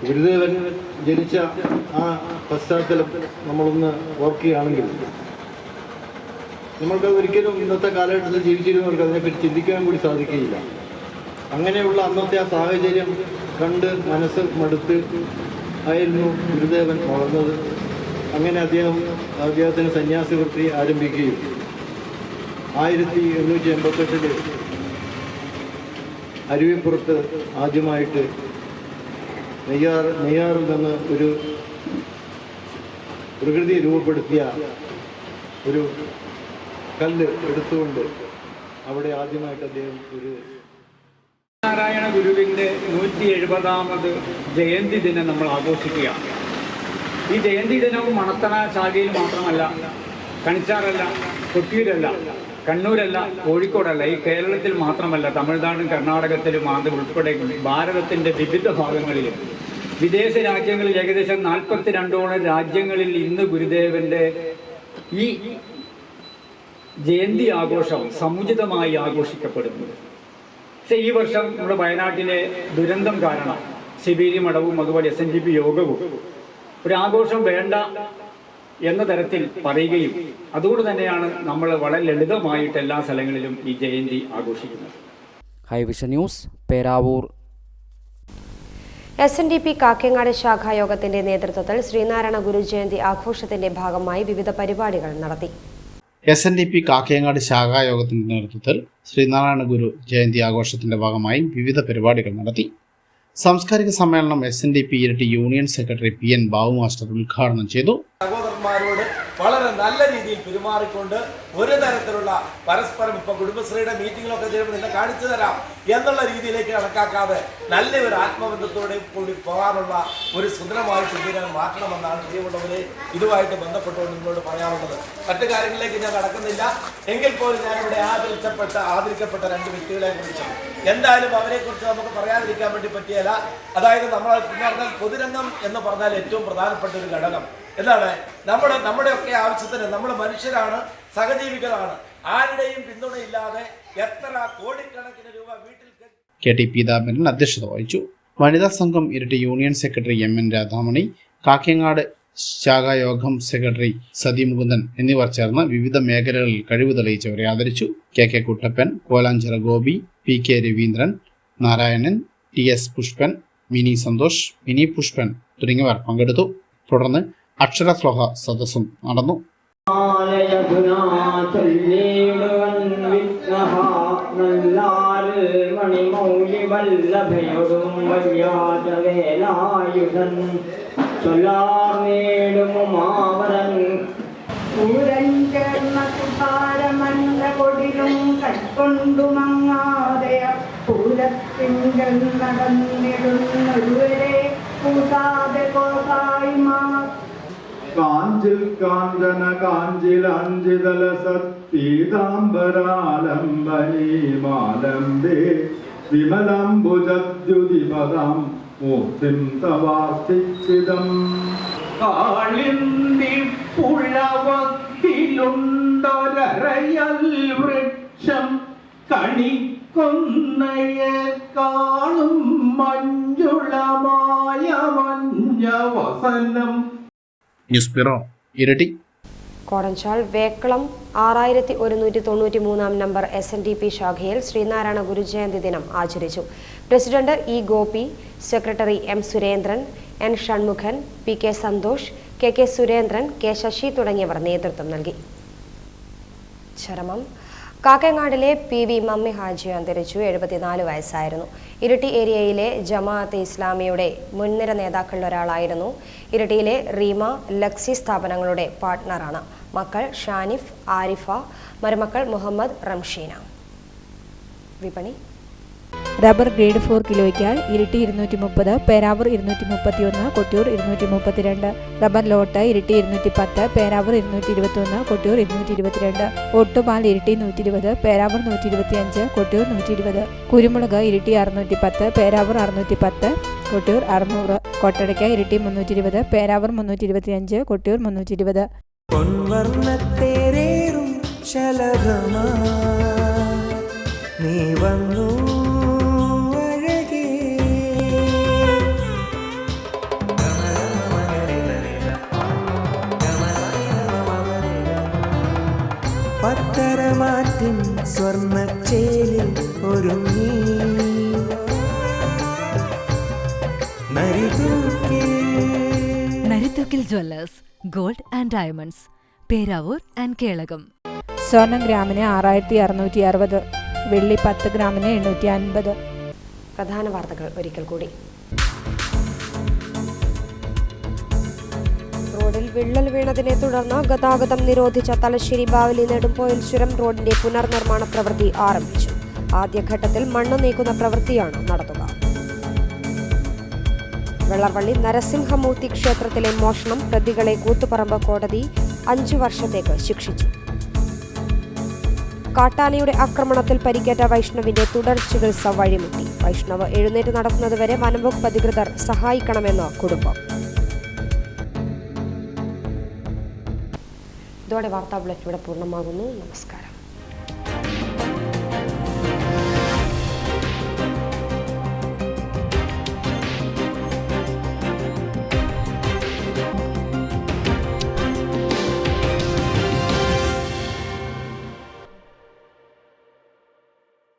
ഗുരുദേവൻ ജനിച്ച ആ പശ്ചാത്തലം നമ്മളൊന്ന് ഓർക്കുകയാണെങ്കിൽ നമ്മൾക്ക് ഒരിക്കലും ഇന്നത്തെ കാലഘട്ടത്തിൽ ജീവിച്ചിരുന്നവർക്ക് അതിനെപ്പറ്റി ചിന്തിക്കാൻ കൂടി സാധിക്കുകയില്ല. അങ്ങനെയുള്ള അന്നത്തെ ആ സാഹചര്യം കണ്ട് മനസ്സ് മടുത്ത് ആയിരുന്നു ഗുരുദേവൻ വളർന്നത്. അങ്ങനെ അദ്ദേഹത്തിന് സന്യാസിവൃത്തി ആരംഭിക്കുകയും 1888 അരുവിപ്പുറത്ത് ആദ്യമായിട്ട് നെയ്യാറിൽ നിന്ന് ഒരു പ്രകൃതി രൂപപ്പെടുത്തിയ ഒരു കല്ല് എടുത്തുകൊണ്ട് അവിടെ ആദ്യമായിട്ട് അദ്ദേഹം ഒരു
നാരായണ ഗുരുവിൻ്റെ 170ാമത് ജയന്തി ദിനം നമ്മൾ ആഘോഷിക്കുകയാണ്. ഈ ജയന്തി ദിനവും മണത്തണ ശാഖയിൽ മാത്രമല്ല, കണിച്ചാറല്ല, കൊട്ടിയൂരല്ല, കണ്ണൂരല്ല, കോഴിക്കോടല്ല, ഈ കേരളത്തിൽ മാത്രമല്ല, തമിഴ്നാടും കർണാടകത്തിലും അത് ഉൾപ്പെടെ ഭാരതത്തിൻ്റെ വിവിധ ഭാഗങ്ങളിലും വിദേശ രാജ്യങ്ങളിൽ ഏകദേശം 42ഓളം രാജ്യങ്ങളിൽ ഇന്ന് ഗുരുദേവന്റെ ഈ ജയന്തി ആഘോഷം സമുചിതമായി ആഘോഷിക്കപ്പെടുന്നു. പക്ഷേ ഈ വർഷം നമ്മുടെ വയനാട്ടിലെ ദുരന്തം കാരണം ശിബിരി മഠവും അതുപോലെ SNDP യോഗവും ഒരാഘോഷം വേണ്ട എന്ന തരത്തിൽ പറയുകയും അതുകൊണ്ട് തന്നെയാണ് നമ്മൾ വളരെ ലളിതമായിട്ട് എല്ലാ സ്ഥലങ്ങളിലും ഈ ജയന്തി ആഘോഷിക്കുന്നത്.
ഹൈവിഷൻ ന്യൂസ്, പേരാവൂർ.
SNDP കാക്കങ്ങാട് ശാഖായോഗത്തിന്റെ നേതൃത്വത്തിൽ ശ്രീനാരായണ ഗുരു ജയന്തി ആഘോഷത്തിന്റെ ഭാഗമായി വിവിധ പരിപാടികൾ നടത്തി.
SNDP കാക്കയങ്ങാട് ശാഖായോഗത്തിന്റെ നേതൃത്വത്തിൽ ശ്രീനാരായണ ഗുരു ജയന്തി ആഘോഷത്തിന്റെ ഭാഗമായി വിവിധ പരിപാടികൾ നടത്തി. സാംസ്കാരിക സമ്മേളനം SNDP ഇരട്ടി union secretary PN Babu master ഉദ്ഘാടനം ചെയ്തു.
ഉദ്യോഗസ്ഥന്മാരോട് വളരെ നല്ല രീതിയിൽ പെരുമാറിക്കൊണ്ട് ഒരു തരത്തിലുള്ള പരസ്പരം ഇപ്പോൾ കുടുംബശ്രീയുടെ മീറ്റിങ്ങിലൊക്കെ ചെയ്യുമ്പോൾ നിന്നെ കാണിച്ചു തരാം എന്നുള്ള രീതിയിലേക്ക് കണക്കാക്കാതെ നല്ലൊരു ആത്മബന്ധത്തോടെ കൂടി പോകാനുള്ള ഒരു സുന്ദരമായ ചിന്തകൾ മാറ്റണമെന്നാണ് പ്രിയമുള്ളവരെ ഇതുമായിട്ട് ബന്ധപ്പെട്ടുകൊണ്ട് നിങ്ങളോട് പറയാനുള്ളത്. മറ്റു കാര്യങ്ങളിലേക്ക് ഞാൻ കടക്കുന്നില്ല. എങ്കിൽ പോലും ഞാനിവിടെ ആദരിക്കപ്പെട്ട രണ്ട് വ്യക്തികളെ കുറിച്ച് എന്തായാലും അവരെക്കുറിച്ച് നമുക്ക് പറയാതിരിക്കാൻ വേണ്ടി പറ്റിയല്ല. അതായത് നമ്മൾ പറഞ്ഞാൽ പൊതുരംഗം എന്ന് പറഞ്ഞാൽ ഏറ്റവും പ്രധാനപ്പെട്ട ഒരു ഘടകം എന്താണ്? നമ്മുടെയൊക്കെ ആവശ്യത്തിന് നമ്മൾ മനുഷ്യരാണ്, സഹജീവികളാണ്. ആരുടെയും പിന്തുണയില്ലാതെ എത്ര കോടിക്കണക്കിന് രൂപ വീട്ടിൽ
KT പീതാംബരൻ അധ്യക്ഷത വഹിച്ചു. വനിതാ സംഘം Iritty union secretary MN Radhamani, Kakkangad ശാഖായോഗം സെക്രട്ടറി സതി മുകുന്ദൻ എന്നിവർ ചേർന്ന് വിവിധ മേഖലകളിൽ കഴിവ് തെളിയിച്ചവരെ ആദരിച്ചു. KK Kuttappan, Kolanchira Gopi, PK Raveendran, Narayanan, TS Pushpan, Mini Santhosh, Mini Pushpan തുടങ്ങിയവർ പങ്കെടുത്തു. തുടർന്ന് അക്ഷരശ്ലോക സദസ്സും നടന്നു.
കൈക്കൊണ്ടുമങ്ങാതെ പൂരത്തിങ്കൽ നടന്നിടുന്നൊരുവരെ കൂട്ടാതെ പോകായ്മ
കാഞ്ചിൽ കാഞ്ചന കാഞ്ചിലഞ്ചിതല സത്പീതാംബരാലംബനീമാലംബേ വിമലംബുജദ്യുതിപദം മൂർത്തിം തവാർത്തിച്ചിതം.
കാളിന്തി പുഴവത്തിലുണ്ടൊരയൽ വൃക്ഷം കണിക്കൊന്നയെ കാണും മഞ്ജുളമായ മഞ്ഞവസനം.
ന്യൂസ് ബ്യൂറോ ഇരട്ടി.
കോടഞ്ചാൽ വേക്കളം 6193 നമ്പർ SNDP ശാഖയിൽ ശ്രീനാരായണ ഗുരുജയന്തി ദിനം ആചരിച്ചു. President E Gopi, secretary M Surendran, N Shanmukhan, PK Santhosh, KK Surendran, K Sasi തുടങ്ങിയവർ നേതൃത്വം നൽകി. ചരമം കാക്കങ്ങാടിലെ PV മമ്മി ഹാജി അന്തരിച്ചു. 74 വയസ്സായിരുന്നു. ഇരിട്ടി ഏരിയയിലെ ജമാഅത്തെ ഇസ്ലാമിയുടെ മുൻനിര നേതാക്കളിലൊരാളായിരുന്നു. ഇരിട്ടിയിലെ റീമ, ലക്സി സ്ഥാപനങ്ങളുടെ പാർട്ട്ണറാണ്. മക്കൾ ഷാനിഫ്, ആരിഫ, മരുമക്കൾ മുഹമ്മദ്, റംഷീന. വിപണി
റബ്ബർ ഗ്രേഡ് 4 കിലോയ്ക്ക് ഇരിട്ടി 230, പേരാവൂർ 231, കൊട്ടിയൂർ 232. റബ്ബർ ലോട്ട് ഇരിട്ടി 210, പേരാവൂർ 221, കൊട്ടിയൂർ 222. ഒട്ടുപാൽ ഇരിട്ടി 120, പേരാവൂർ 125, കൊട്ടിയൂർ 120. കുരുമുളക് ഇരിട്ടി 610, പേരാവൂർ 610, കൊട്ടിയൂർ 600. കൊട്ടടയ്ക്ക ഇരിട്ടി 320, പേരാവൂർ 325, കൊട്ടിയൂർ 320.
പത്തരമാറ്റിൻ സ്വർണ്ണച്ചേലിൽ ഒരുങ്ങി
Narithookil Jewellers, gold and diamonds, Peravoor and Kelakam.
സ്വർണം ഗ്രാമിന് 6660, വെള്ളി 10 ഗ്രാമിന് 850.
പ്രധാന വാർത്തകൾ ഒരിക്കൽ കൂടി. റോഡിൽ വിള്ളൽ വീണതിനെ തുടർന്ന് ഗതാഗതം നിരോധിച്ച തലശ്ശേരി ബാവലി നെടുമ്പോയിൽ ചുരം റോഡിന്റെ പുനർനിർമ്മാണ പ്രവൃത്തി ആരംഭിച്ചു. ആദ്യഘട്ടത്തിൽ മണ്ണ് നീക്കുന്ന പ്രവൃത്തിയാണ് നടത്തുക. വെള്ളർവള്ളി നരസിംഹമൂർത്തി ക്ഷേത്രത്തിലെ മോഷണം, പ്രതികളെ കൂത്തുപറമ്പ് കോടതി 5 വർഷത്തേക്ക് ശിക്ഷിച്ചു. കാട്ടാനയുടെ ആക്രമണത്തിൽ പരിക്കേറ്റ വൈഷ്ണവിന്റെ തുടർ ചികിത്സ വഴിമുട്ടി. വൈഷ്ണവ് എഴുന്നേറ്റ് നടക്കുന്നതുവരെ വനംവകുപ്പ് അധികൃതർ സഹായിക്കണമെന്ന് കുടുംബം. ഇതോടെ വാർത്താ ബുള്ളറ്റിൻ ഇവിടെ പൂർണ്ണമാകുന്നു. നമസ്കാരം.